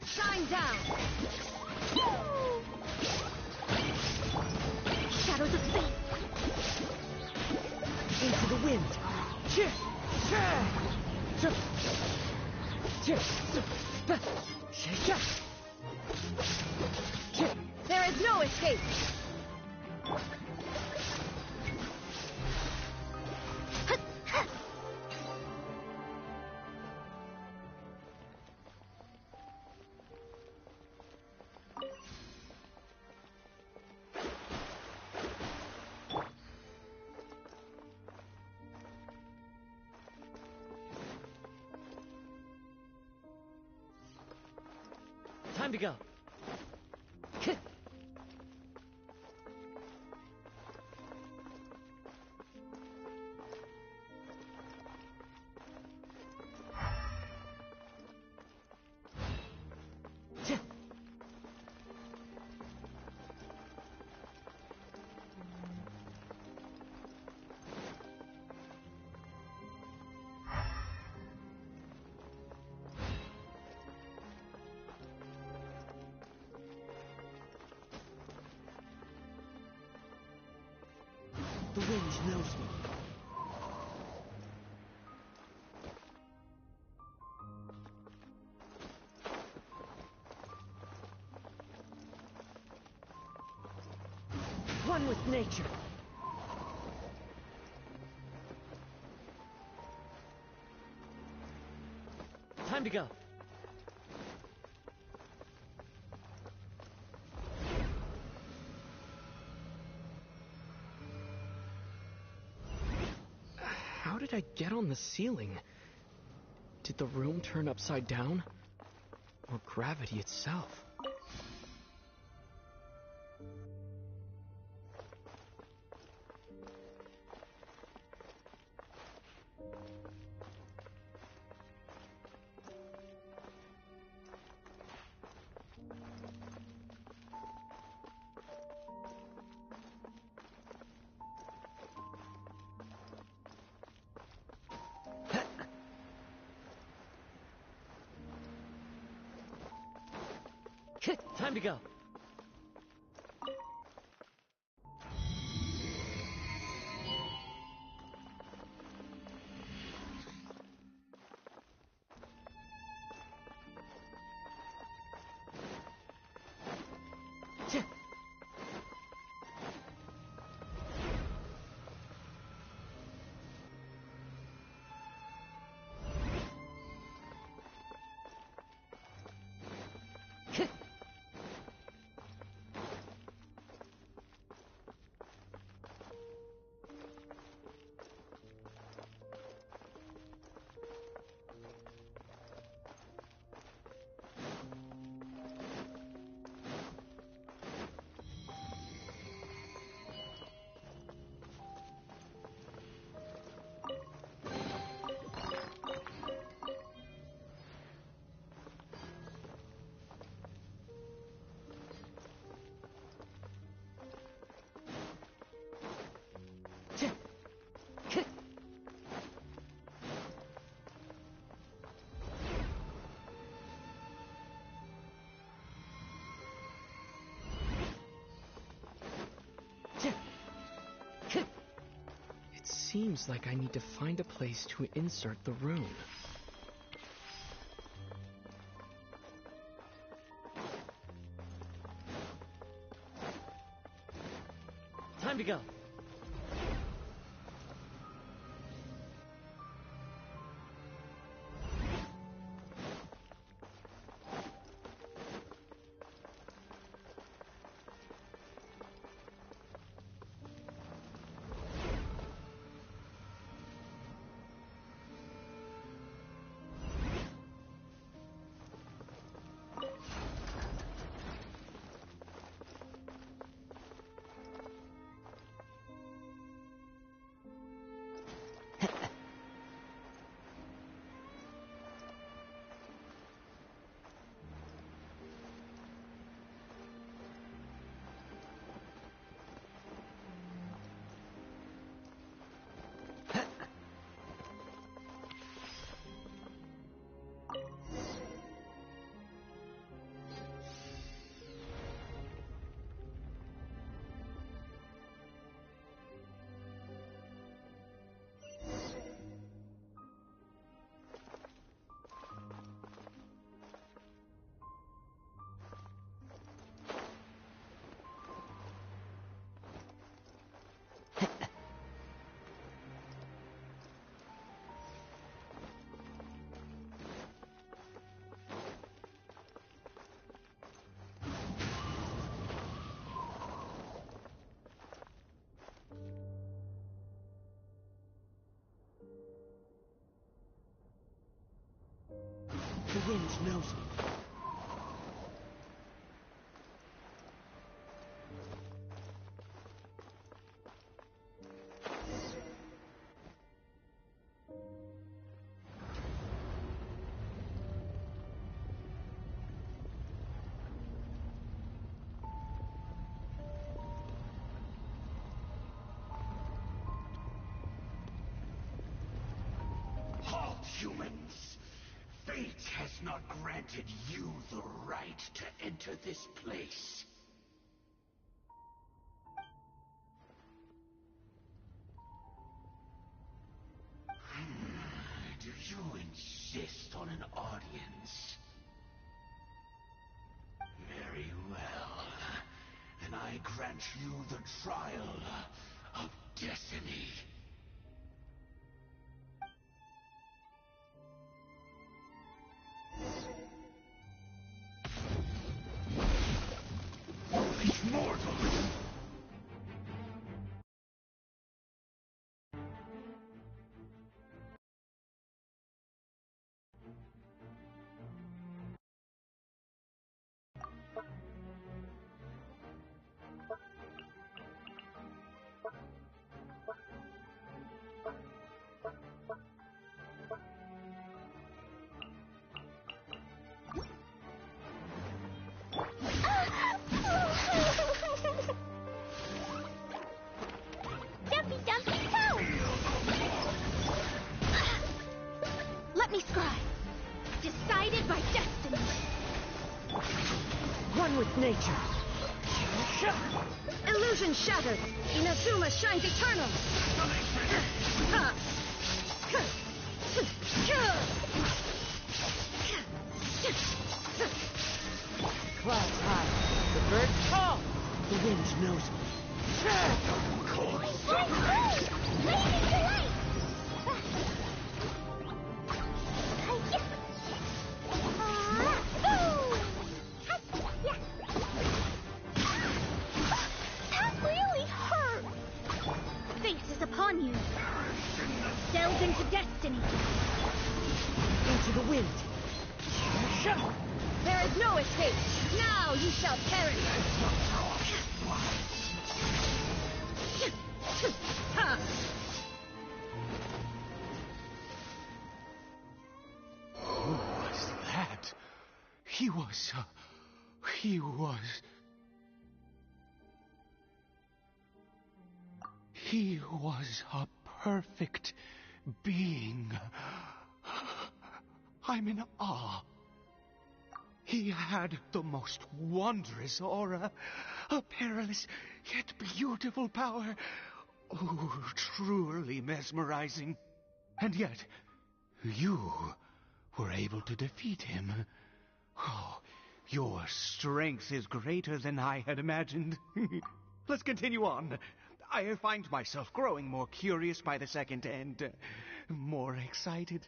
Shine down! Shadows of fate! Into the wind. There is no escape! Time to go. The wind knows me. One with nature. Time to go. How did I get on the ceiling? Did the room turn upside down? Or gravity itself? Time to go. seems like I need to find a place to insert the rune. Time to go. The wind knows me. Halt, humans! Fate has not granted you the right to enter this place. Do you insist on an audience? Very well. Then I grant you the trial of destiny. Mortal! Dumpy toe! Let me scry. Decided by destiny. One with nature. Illusion shattered. Inazuma shines eternal. Clouds high. The birds fall. The wind knows me. That really hurt. Fate is upon you. Delve into destiny. Into the wind. There is no escape. Now you shall perish. Who was that? He was a perfect being. I'm in awe. He had the most wondrous aura, a perilous yet beautiful power. Oh, truly mesmerizing. And yet, you were able to defeat him. Oh, your strength is greater than I had imagined. Let's continue on. I find myself growing more curious by the second and more excited.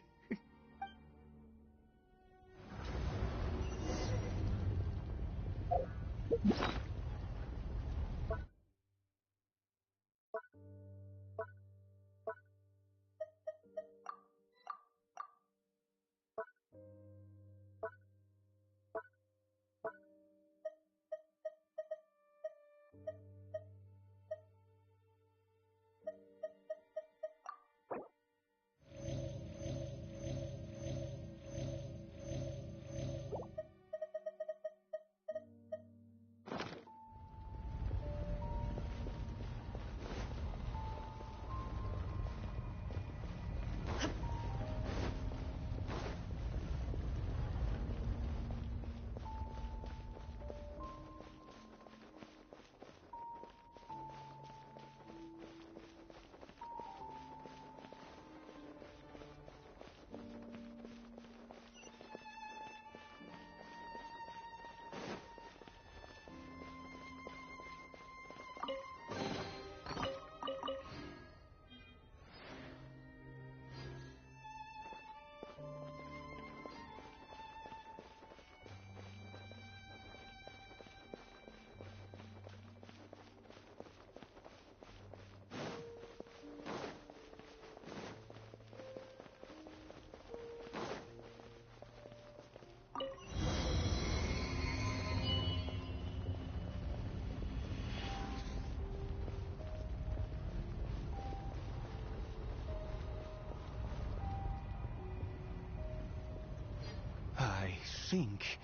I think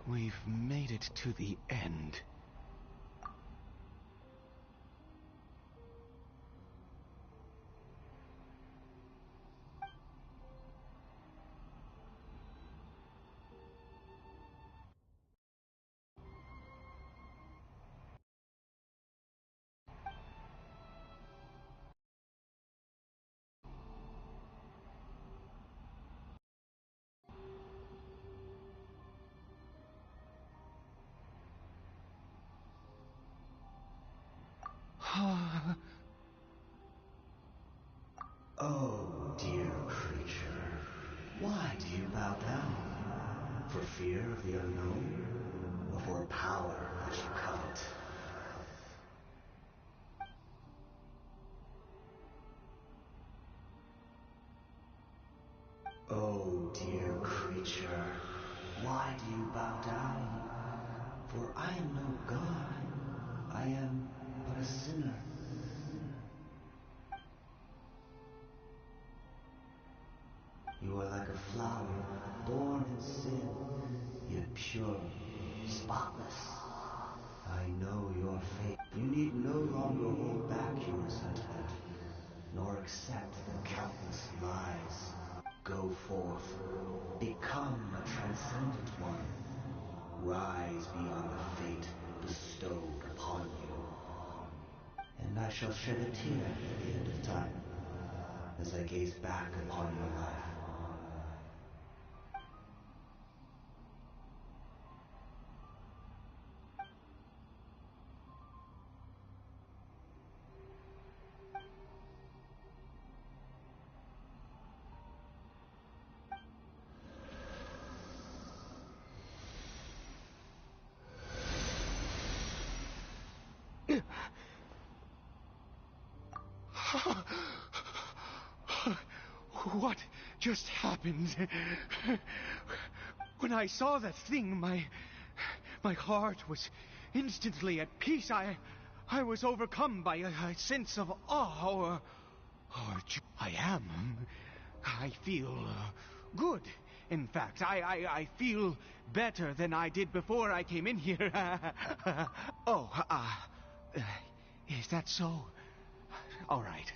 we've made it to the end. Oh, dear creature, why do you bow down? For fear of the unknown? Or for power that you covet? Oh, dear creature, why do you bow down? For I am no god. I am but a sinner. You are like a flower, born in sin, yet pure, spotless. I know your fate. You need no longer hold back your resentment, nor accept the countless lies. Go forth, become a transcendent one. Rise beyond the fate bestowed upon you. And I shall shed a tear at the end of time, as I gaze back upon your life. What just happened? When I saw that thing, my heart was instantly at peace. I was overcome by a sense of awe or joy. I feel good. In fact, I feel better than I did before I came in here. Is that so? All right.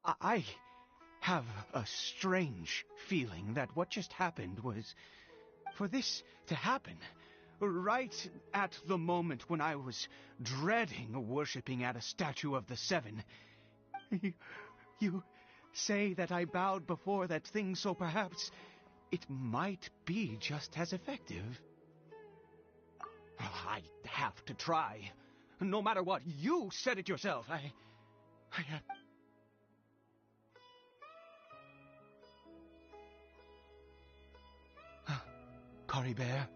I have a strange feeling that what just happened was for this to happen right at the moment when I was dreading worshipping at a statue of the Seven. You say that I bowed before that thing, so perhaps it might be just as effective. I have to try. No matter what, you said it yourself. Caribert?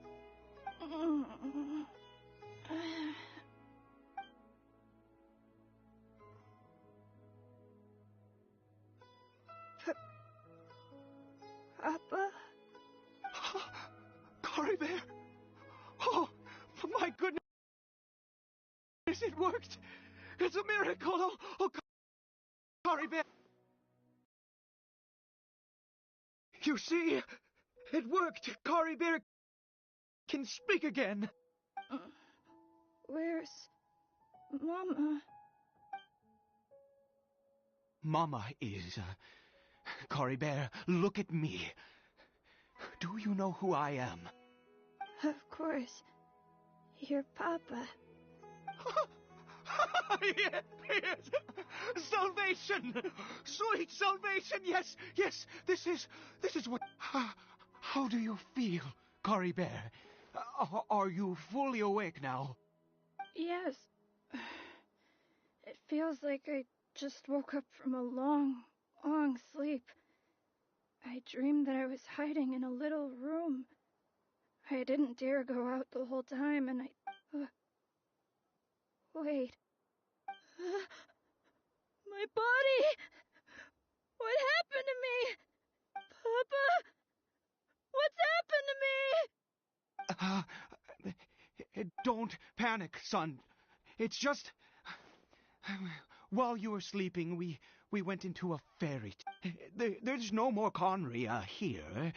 Papa? Caribert! Oh, my goodness! It worked! It's a miracle! Oh, Caribert! You see? It worked! Caribert can speak again! Where's Mama? Mama is... Caribert, look at me. Do you know who I am? Of course. Your Papa. Yes! Salvation! Sweet salvation! Yes! This is what... How do you feel, Caribert? Are you fully awake now? Yes. It feels like I just woke up from a long sleep. I dreamed that I was hiding in a little room. I didn't dare go out the whole time, and wait. My body! What happened to me? Papa? What's happened to me? Don't panic, son. It's just... While you were sleeping, we went into a fairy... There's no more Conry here.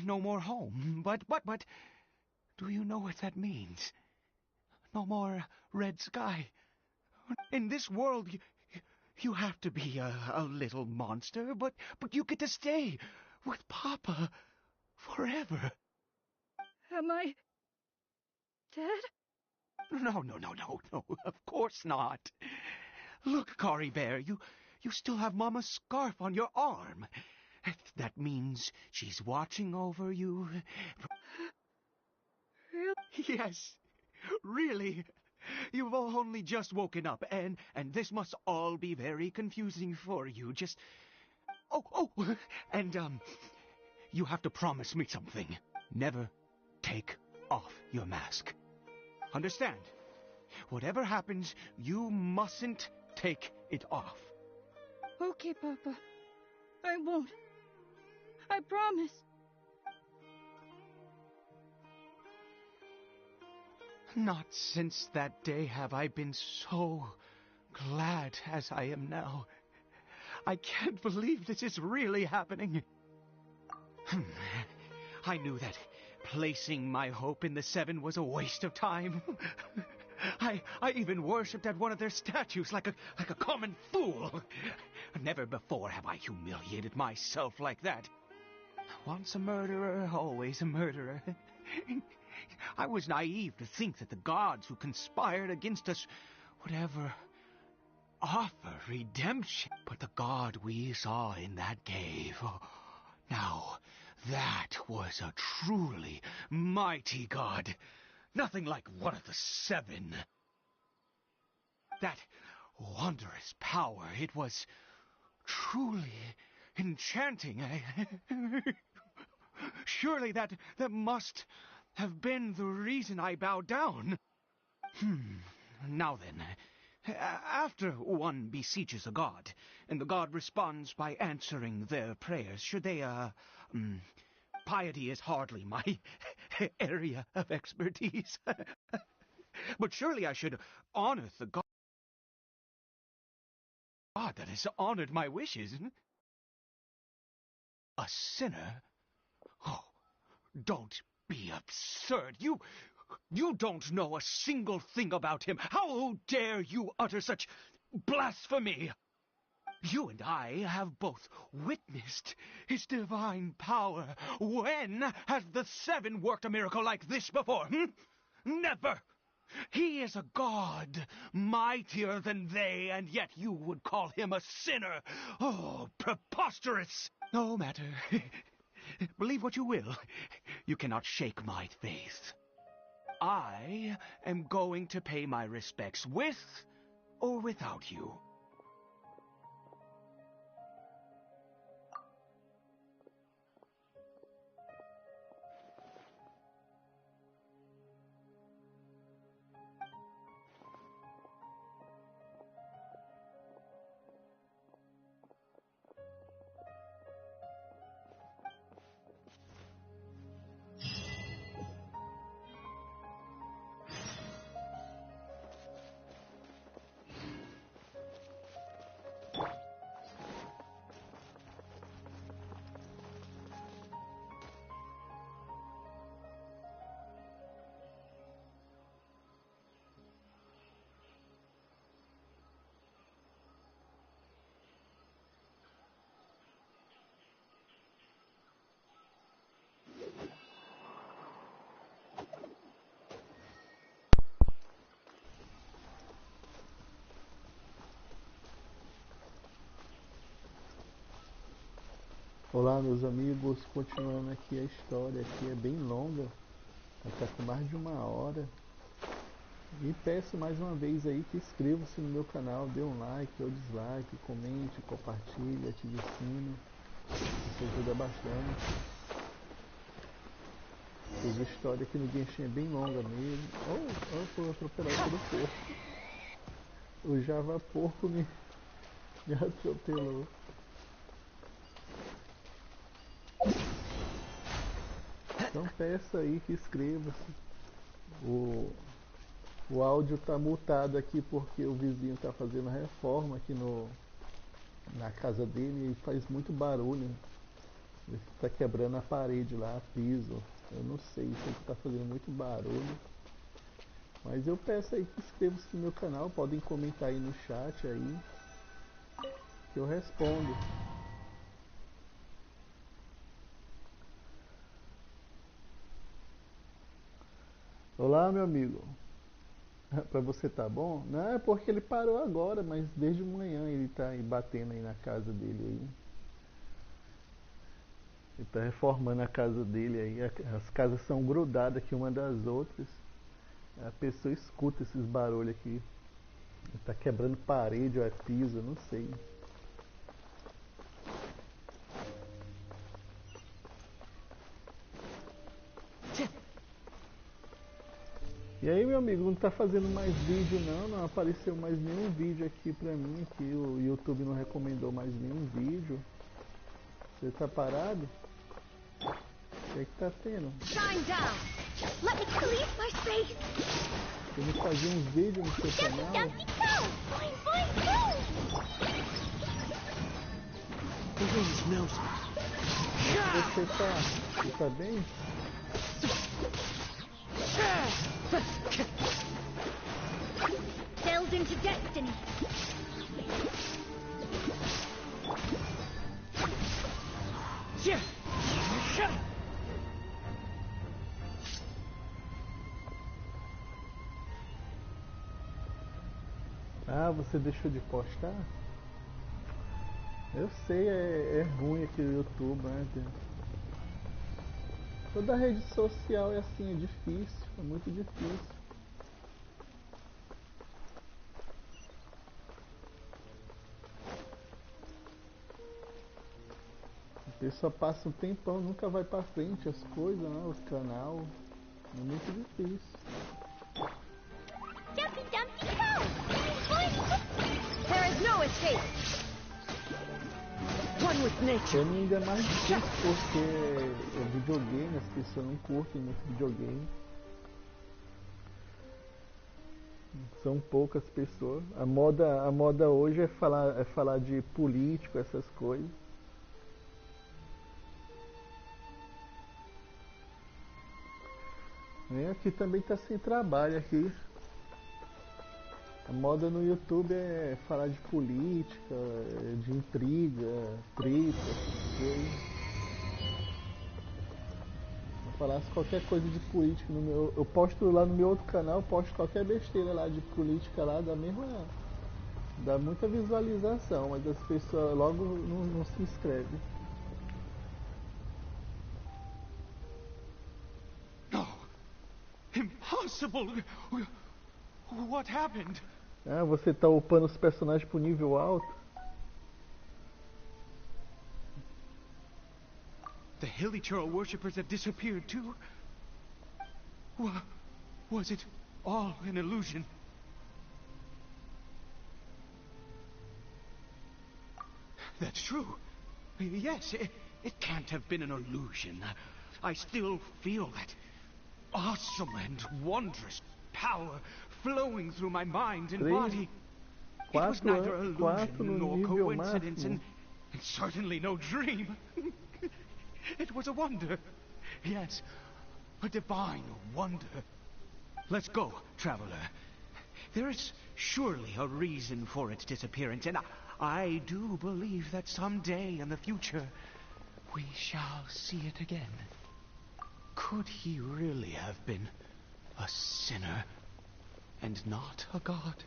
No more home. But... Do you know what that means? No more red sky. In this world, you have to be a little monster, but you get to stay with Papa forever. Am I dead? No, of course not. Look, Caribert, you still have Mama's scarf on your arm. That means she's watching over you. Really? Yes, really. You've only just woken up, and this must all be very confusing for you. Just... Oh, and, you have to promise me something. Never take off your mask. Understand? Whatever happens, you mustn't take it off. Okay, Papa. I won't. I promise. Not since that day have I been so glad as I am now. I can't believe this is really happening. I knew that placing my hope in the Seven was a waste of time. I even worshipped at one of their statues like a common fool. Never before have I humiliated myself like that. Once a murderer, always a murderer. I was naive to think that the gods who conspired against us would ever offer redemption. But the God we saw in that cave, now that was a truly mighty God. Nothing like one of the Seven. That wondrous power, it was truly enchanting. Surely that must have been the reason I bowed down. Now then, after one beseeches a god, and the god responds by answering their prayers, should they, piety is hardly my area of expertise. But surely I should honor the god that has honored my wishes. A sinner? Oh, don't be absurd. You don't know a single thing about him. How dare you utter such blasphemy? You and I have both witnessed his divine power. When has the Seven worked a miracle like this before? Never! He is a god, mightier than they, and yet you would call him a sinner. Oh, preposterous! No matter. Believe what you will. You cannot shake my faith. I am going to pay my respects with or without you. Olá meus amigos, continuando aqui a história, aqui é bem longa, está com mais de 1 hora. E peço mais uma vez aí que inscreva-se no meu canal, dê um like ou dislike, comente, compartilhe, ative o sino, isso ajuda bastante. Pois a história aqui no Genshin é bem longa mesmo. Oh, foi atropelado pelo porco. O Java porco me atropelou. Então peça aí que inscreva-se. O áudio tá mutado aqui porque o vizinho tá fazendo reforma aqui na casa dele e faz muito barulho. Ele tá quebrando a parede lá, piso. Eu não sei se ele tá fazendo muito barulho. Mas eu peço aí que inscrevam-se no meu canal. Podem comentar aí no chat aí que eu respondo. Olá meu amigo. Pra você tá bom? Não, é porque ele parou agora, mas desde manhã ele tá aí batendo aí na casa dele aí. Ele tá reformando a casa dele aí. As casas são grudadas aqui uma das outras. A pessoa escuta esses barulhos aqui. Ele tá quebrando parede ou é piso, eu não sei. E aí meu amigo, não tá fazendo mais vídeo não apareceu mais nenhum vídeo aqui pra mim, aqui o YouTube não recomendou mais nenhum vídeo. Você tá parado? O que tá tendo? Shine down. Let me clear my space. Você não fazia uns vídeos no seu canal? Você tá bem? Delved into destiny. Ah, você deixou de postar? Eu sei, é ruim aqui o YouTube, né? Toda rede social é assim, é difícil, é muito difícil. A pessoa passa um tempão, nunca vai pra frente as coisas, né? O canal é muito difícil. There is no escape. One with nature. Pra mim ainda é mais difícil porque é videogame, as pessoas não curtem muito videogame. São poucas pessoas. A moda hoje é falar de político, essas coisas. Aqui também tá sem trabalho aqui. A moda no YouTube é falar de política, de intriga, treta, essas coisas. Se eu falasse qualquer coisa de política no meu... Eu posto lá no meu outro canal, posto qualquer besteira lá de política lá, dá muita visualização, mas as pessoas logo não se inscrevem. No! Impossible! What happened? Ah, você tá upando os personagens pro nível alto? The Hilichurl worshippers have disappeared too? Was it all an illusion? That's true. Yes, it can't have been an illusion. I still feel that awesome and wondrous power flowing through my mind and body. It was neither illusion nor coincidence, and certainly no dream. It was a wonder. Yes, a divine wonder. Let's go, traveler. There is surely a reason for its disappearance, and I do believe that someday in the future we shall see it again. Could he really have been a sinner and not a god?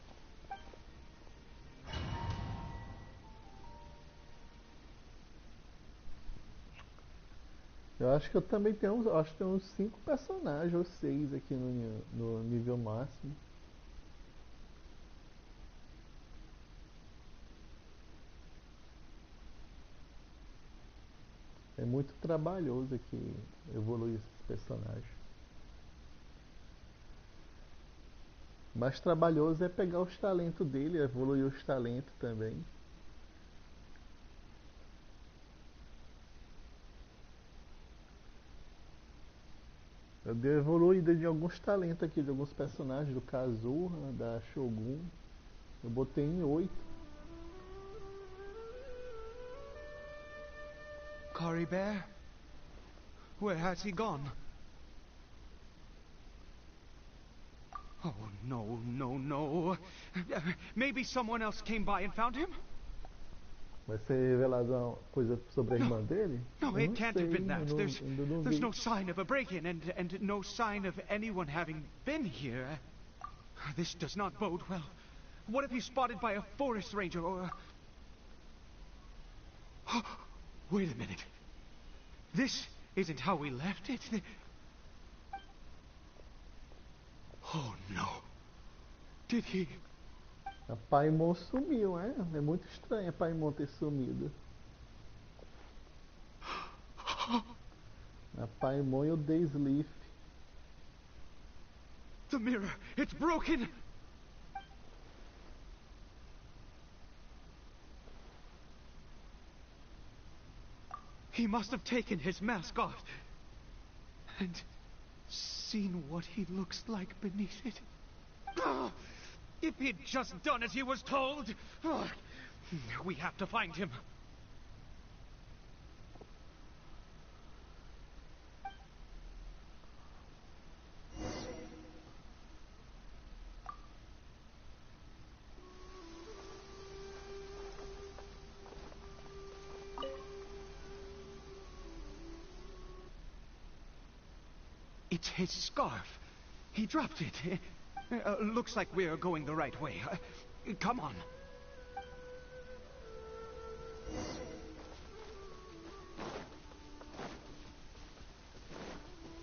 Eu acho que eu também tenho acho que tem uns 5 personagens ou 6 aqui no nível máximo. É muito trabalhoso aqui evoluir esses personagens. Mais trabalhoso é pegar os talentos dele, evoluir os talentos também. Eu dei evoluída de alguns talentos aqui, de alguns personagens, do Kazuha, da Shogun. Eu botei em 8. Caribert? Where has he gone? Oh, no. Maybe someone else came by and found him? Vai ser revelado uma coisa sobre a irmã dele? No, it can't have been that. There's no sign of a break-in and no sign of anyone having been here. This does not bode well. What if he's spotted by a forest ranger or a... Wait a minute. This isn't how we left it. Oh, no. Did he... A Paimon sumiu, é? É muito estranho a Paimon ter sumido. A Paimon e o Daysleaf. The mirror, it's broken! He must have taken his mask off and seen what he looks like beneath it. If he'd just done as he was told! We have to find him. It's his scarf. He dropped it. Looks like we're going the right way. Come on.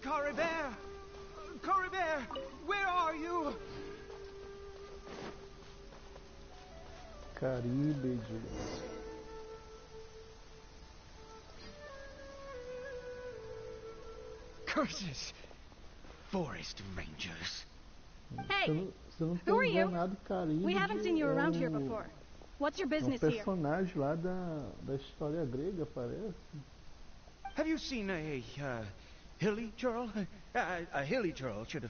Caribert! Caribert! Where are you? Caribert. Curses! Forest rangers. Hey, who are you? We haven't seen you around here before. What's your business here? Personagem lá da história grega, parece. Have you seen a Hilichurl? A Hilichurl should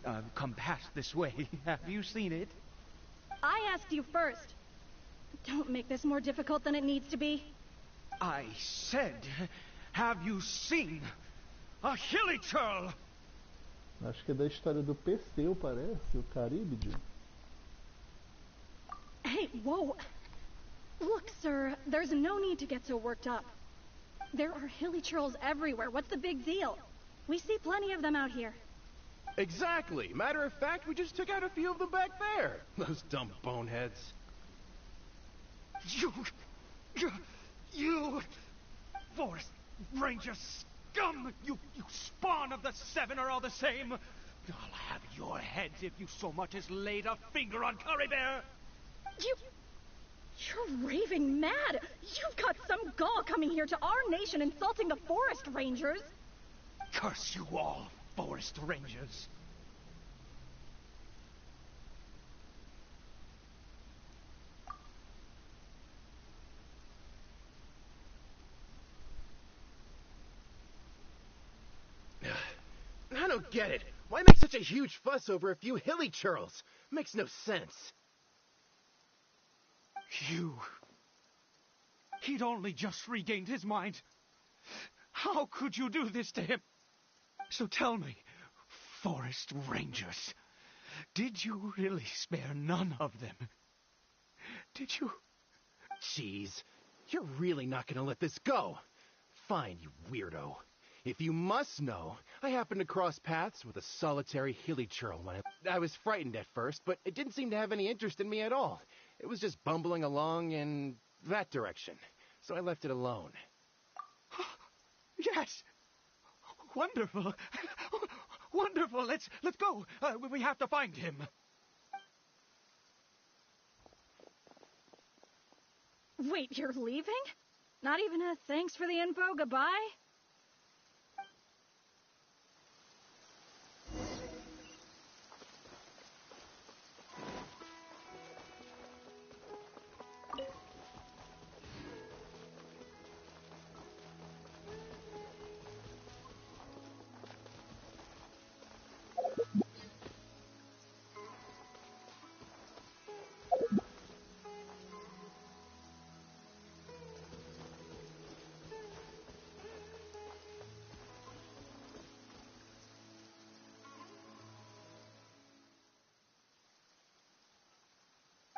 have come past this way. Have you seen it? I asked you first. Don't make this more difficult than it needs to be. I said, have you seen a Hilichurl? Acho que é da história do Perseu, parece, o Caribert. whoa. Look, sir, there's no need to get so worked up. There are hilly churls everywhere. What's the big deal? We see plenty of them out here. Exactly. Matter of fact, we just took out a few of them back there. Those dumb boneheads. You Forest Ranger scum! You spawn of the Seven are all the same. I'll have your heads if you so much as laid a finger on Caribert. You're raving mad! You've got some gall coming here to our nation insulting the Forest Rangers! Curse you all, Forest Rangers. I don't get it. Why make such a huge fuss over a few hilly churls? Makes no sense. He'd only just regained his mind. How could you do this to him? So tell me, Forest Rangers, did you really spare none of them? Did you? Jeez, you're really not gonna let this go. Fine, you weirdo. If you must know, I happened to cross paths with a solitary hilly churl when I was frightened at first, but it didn't seem to have any interest in me at all. It was just bumbling along in that direction, so I left it alone. Yes! Wonderful! Wonderful! Let's go! We have to find him. Wait, you're leaving? Not even a thanks for the info, goodbye?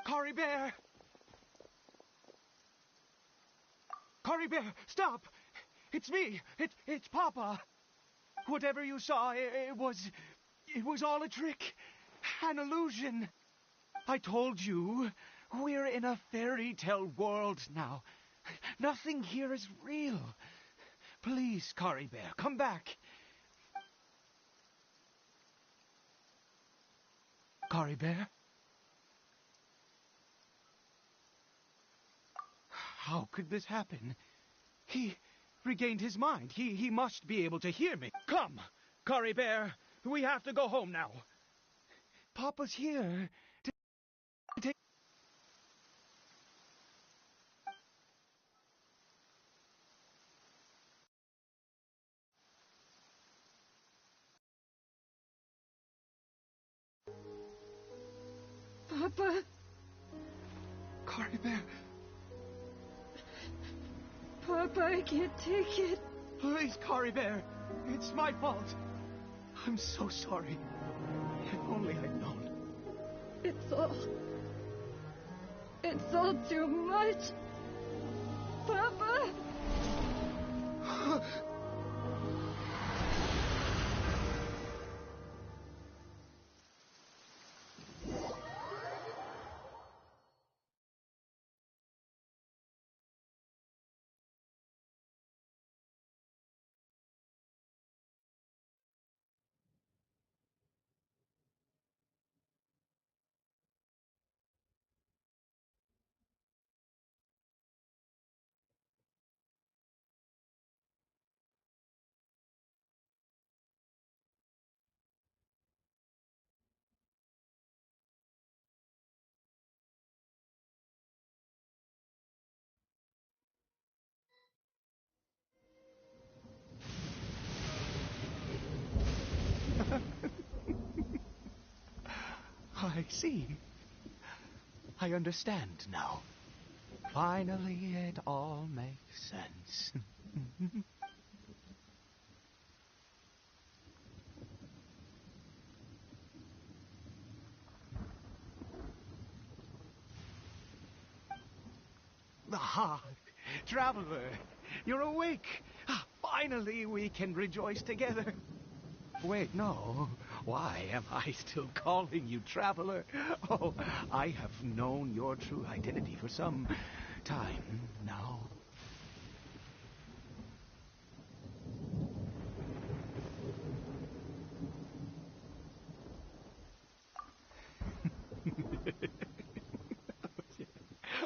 Caribert! Caribert, stop! It's me! It's Papa! Whatever you saw, it was all a trick. An illusion. I told you, we're in a fairy tale world now. Nothing here is real. Please, Caribert, come back. Caribert? How could this happen? He regained his mind. He must be able to hear me. Come, Caribert, we have to go home now. Papa's here to take... Papa? Caribert. Papa, I can't take it. Please, Caribert. It's my fault. I'm so sorry. If only I'd known. It's all too much. Papa! I see. I understand now. Finally, it all makes sense. Ah, Traveler, you're awake. Ah, finally, we can rejoice together. Wait, no. Why am I still calling you Traveler? Oh, I have known your true identity for some time now.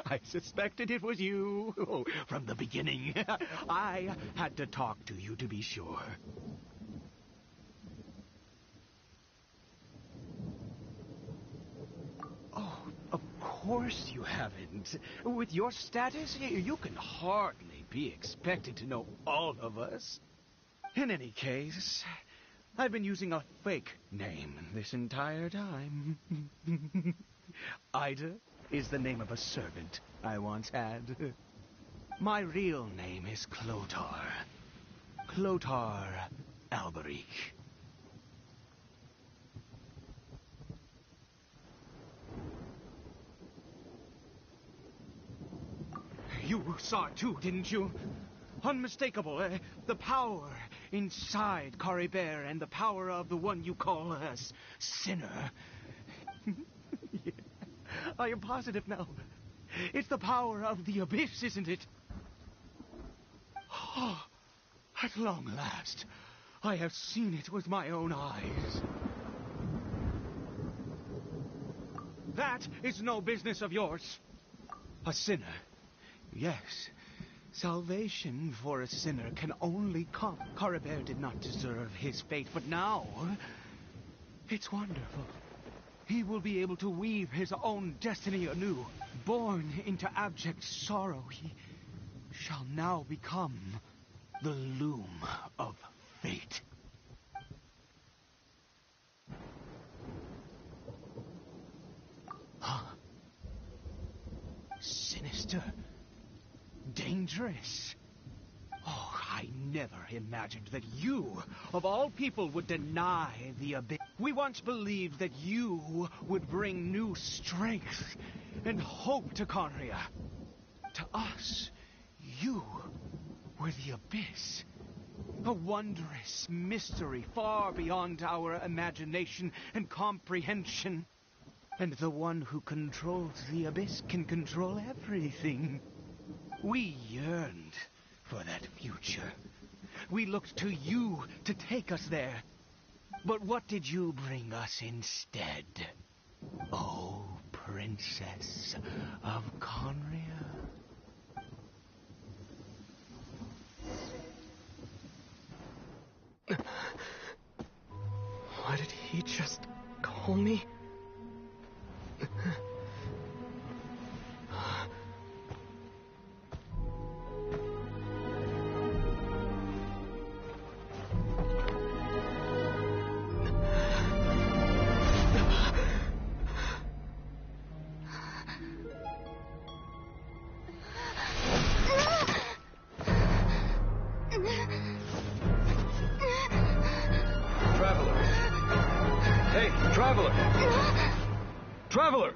I suspected it was you. Oh, from the beginning. I had to talk to you to be sure. Oh, of course you haven't. With your status, you can hardly be expected to know all of us. In any case, I've been using a fake name this entire time. Ida is the name of a servant I once had. My real name is Clotar. Clotar Alberic. You saw it too, didn't you? Unmistakable, the power inside Caribert and the power of the one you call a sinner. Yeah. I am positive now. It's the power of the abyss, isn't it? Oh, at long last, I have seen it with my own eyes. That is no business of yours. A sinner. Yes. Salvation for a sinner can only come. Caribert did not deserve his fate, but now it's wonderful. He will be able to weave his own destiny anew. Born into abject sorrow, he shall now become the loom of fate. Huh? Sinister. Dangerous. Oh, I never imagined that you, of all people, would deny the abyss. We once believed that you would bring new strength and hope to Conria. To us, you were the abyss. A wondrous mystery far beyond our imagination and comprehension. And the one who controls the abyss can control everything. We yearned for that future. We looked to you to take us there. But what did you bring us instead? Oh, Princess of Conria. What did he just call me? Traveler!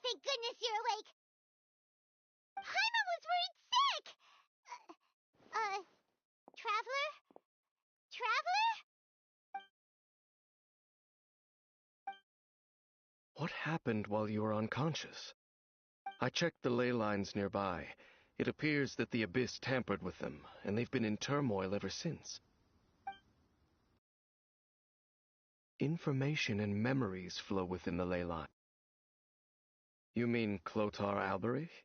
Thank goodness you're awake! Paimon was worried sick! Traveler? Traveler? What happened while you were unconscious? I checked the ley lines nearby. It appears that the Abyss tampered with them, and they've been in turmoil ever since. Information and memories flow within the ley line. You mean Clothar Alberich?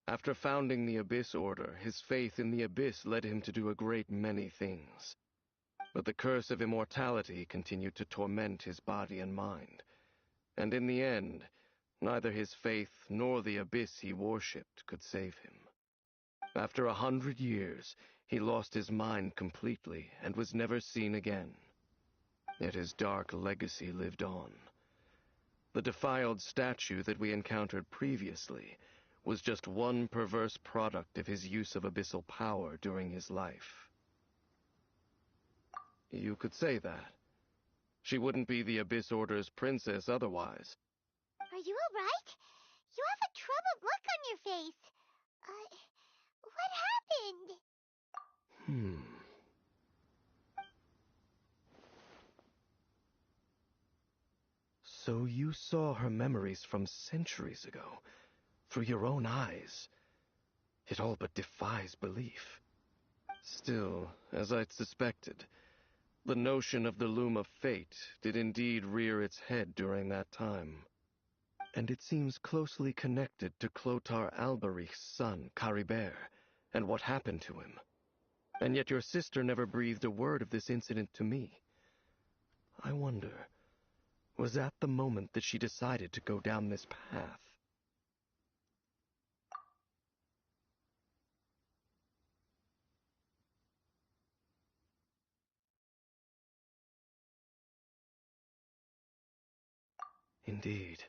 After founding the Abyss Order, his faith in the Abyss led him to do a great many things. But the curse of immortality continued to torment his body and mind. And in the end, neither his faith nor the Abyss he worshipped could save him. After 100 years, he lost his mind completely and was never seen again. Yet his dark legacy lived on. The defiled statue that we encountered previously was just one perverse product of his use of abyssal power during his life. You could say that. She wouldn't be the Abyss Order's princess otherwise. Are you all right? You have a troubled look on your face. What happened? So you saw her memories from centuries ago, through your own eyes. It all but defies belief. Still, as I'd suspected, the notion of the Loom of Fate did indeed rear its head during that time. And it seems closely connected to Clothar Alberich's son, Caribert, and what happened to him. And yet your sister never breathed a word of this incident to me. I wonder, was that the moment that she decided to go down this path? Indeed.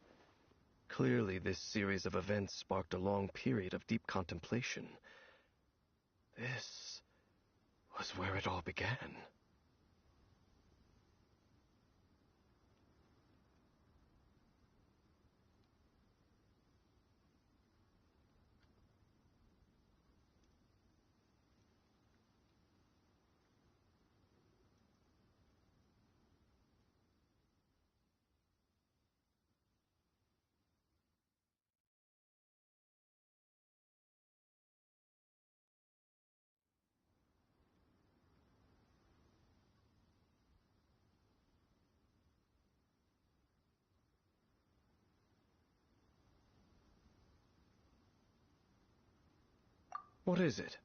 Clearly, this series of events sparked a long period of deep contemplation. This was where it all began. What is it?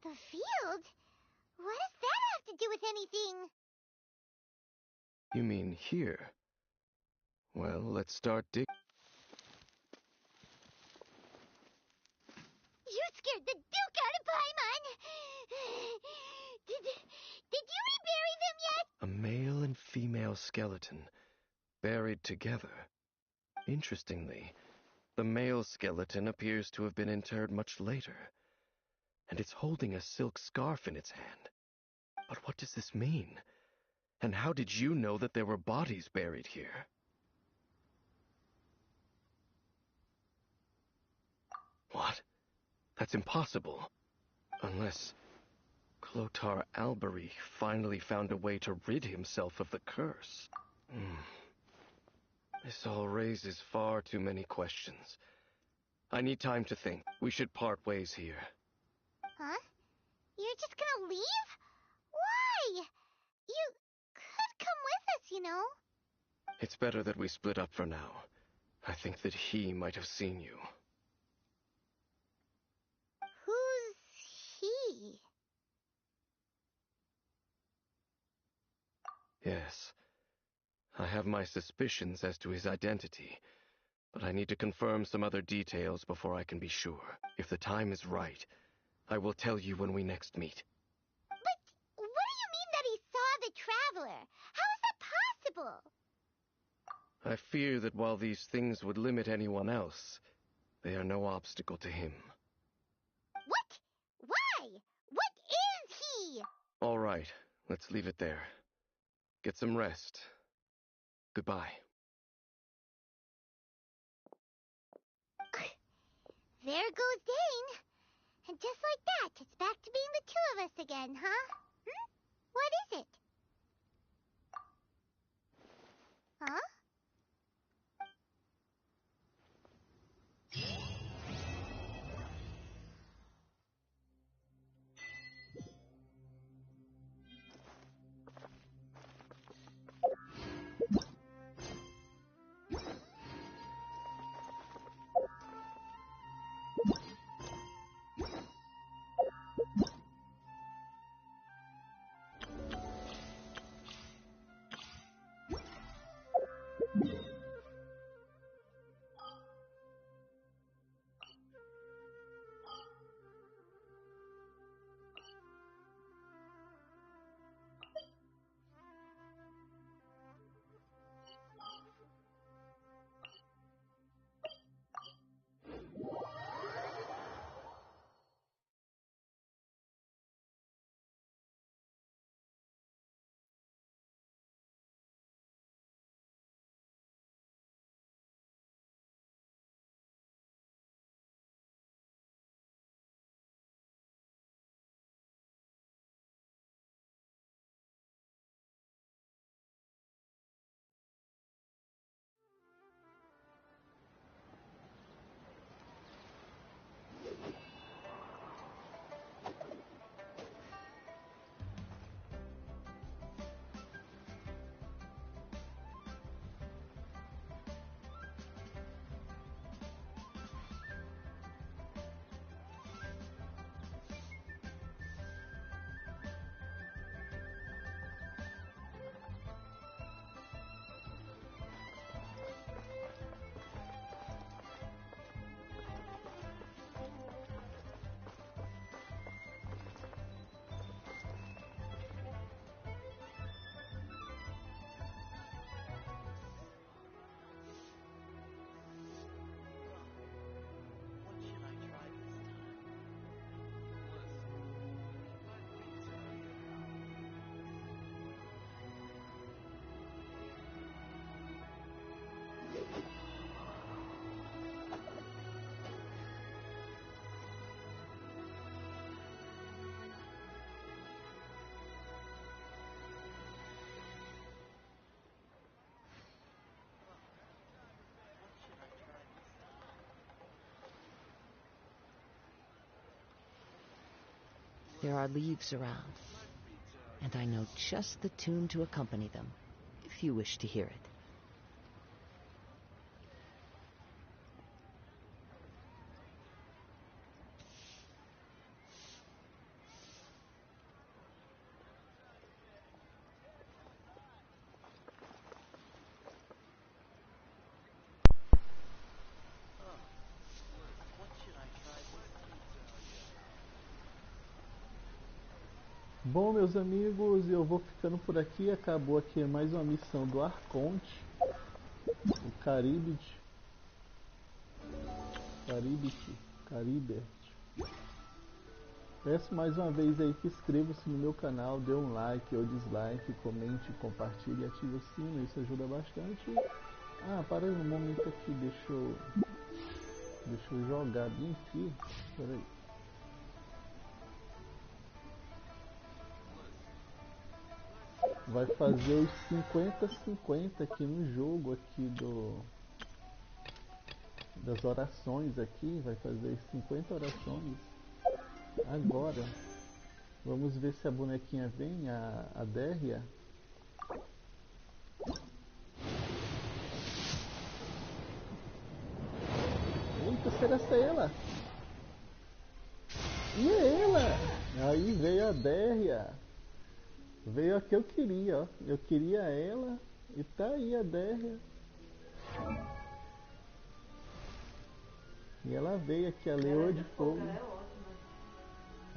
The field? What does that have to do with anything? You mean here? Well, let's start digging. You scared the Duke out of Paimon! Did you rebury them yet? A male and female skeleton, buried together. Interestingly, the male skeleton appears to have been interred much later, and it's holding a silk scarf in its hand. But what does this mean? And how did you know that there were bodies buried here? What? That's impossible. Unless Clothar Alberich finally found a way to rid himself of the curse. This all raises far too many questions. I need time to think. We should part ways here. Huh? You're just gonna leave? Why? You could come with us, you know. It's better that we split up for now. I think that he might have seen you. Who's he? Yes. I have my suspicions as to his identity, but I need to confirm some other details before I can be sure. If the time is right, I will tell you when we next meet. But what do you mean that he saw the traveler? How is that possible? I fear that while these things would limit anyone else, they are no obstacle to him. What? Why? What is he? All right, let's leave it there. Get some rest. Goodbye. There goes Dane. And just like that, it's back to being the two of us again, huh? There are leaves around, and I know just the tune to accompany them, if you wish to hear it. Bom, meus amigos, eu vou ficando por aqui. Acabou aqui mais uma missão do Arconte, o Caribert. Peço mais uma vez aí que inscreva-se no meu canal, dê um like ou dislike, comente, compartilhe e ative o sino, isso ajuda bastante. Ah, para aí um momento aqui, deixa eu jogar bem aqui, peraí. Vai fazer os 50-50 aqui no jogo aqui das orações aqui, vai fazer 50 orações agora. Vamos ver se a bonequinha vem, a Déria. Eita, será essa ela? E é ela? Aí veio a Déria. Veio a que eu queria, ó. Eu queria ela e tá aí a Déria. E ela veio aqui, a Leoa de Fogo.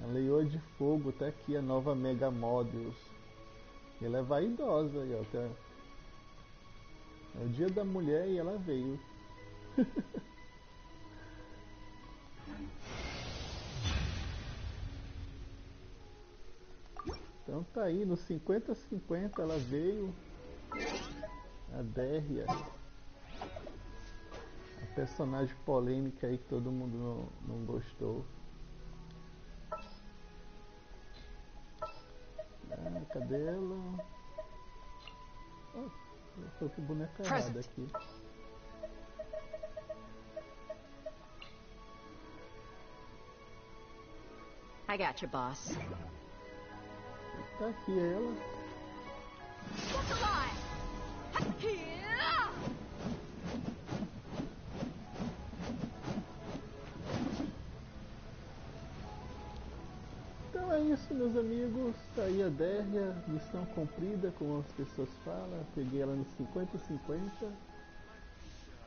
A Leoa de Fogo tá aqui, a nova Mega Models. Ela é vaidosa aí, ó. Tá? É o dia da mulher e ela veio. Então tá aí, no 50-50 ela veio, a Déria, a personagem polêmica aí que todo mundo não gostou. Ah, cadê ela? Oh, eu tô com boneca errada aqui. I got you, boss. Tá aqui ela. Então é isso, meus amigos. Tá aí a Déria, missão cumprida, como as pessoas falam. Peguei ela no 50-50.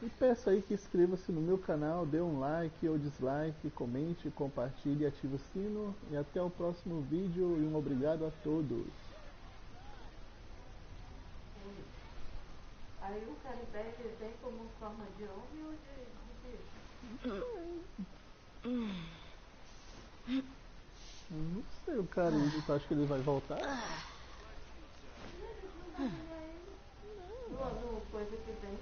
E peço aí que inscreva-se no meu canal, dê um like ou dislike, comente, compartilhe, ative o sino. E até o próximo vídeo e um obrigado a todos. Aí o Caribert vem como forma de homem ou de bicho? Não sei, o Caribert, tu acha que ele vai voltar? Não, coisa que vem,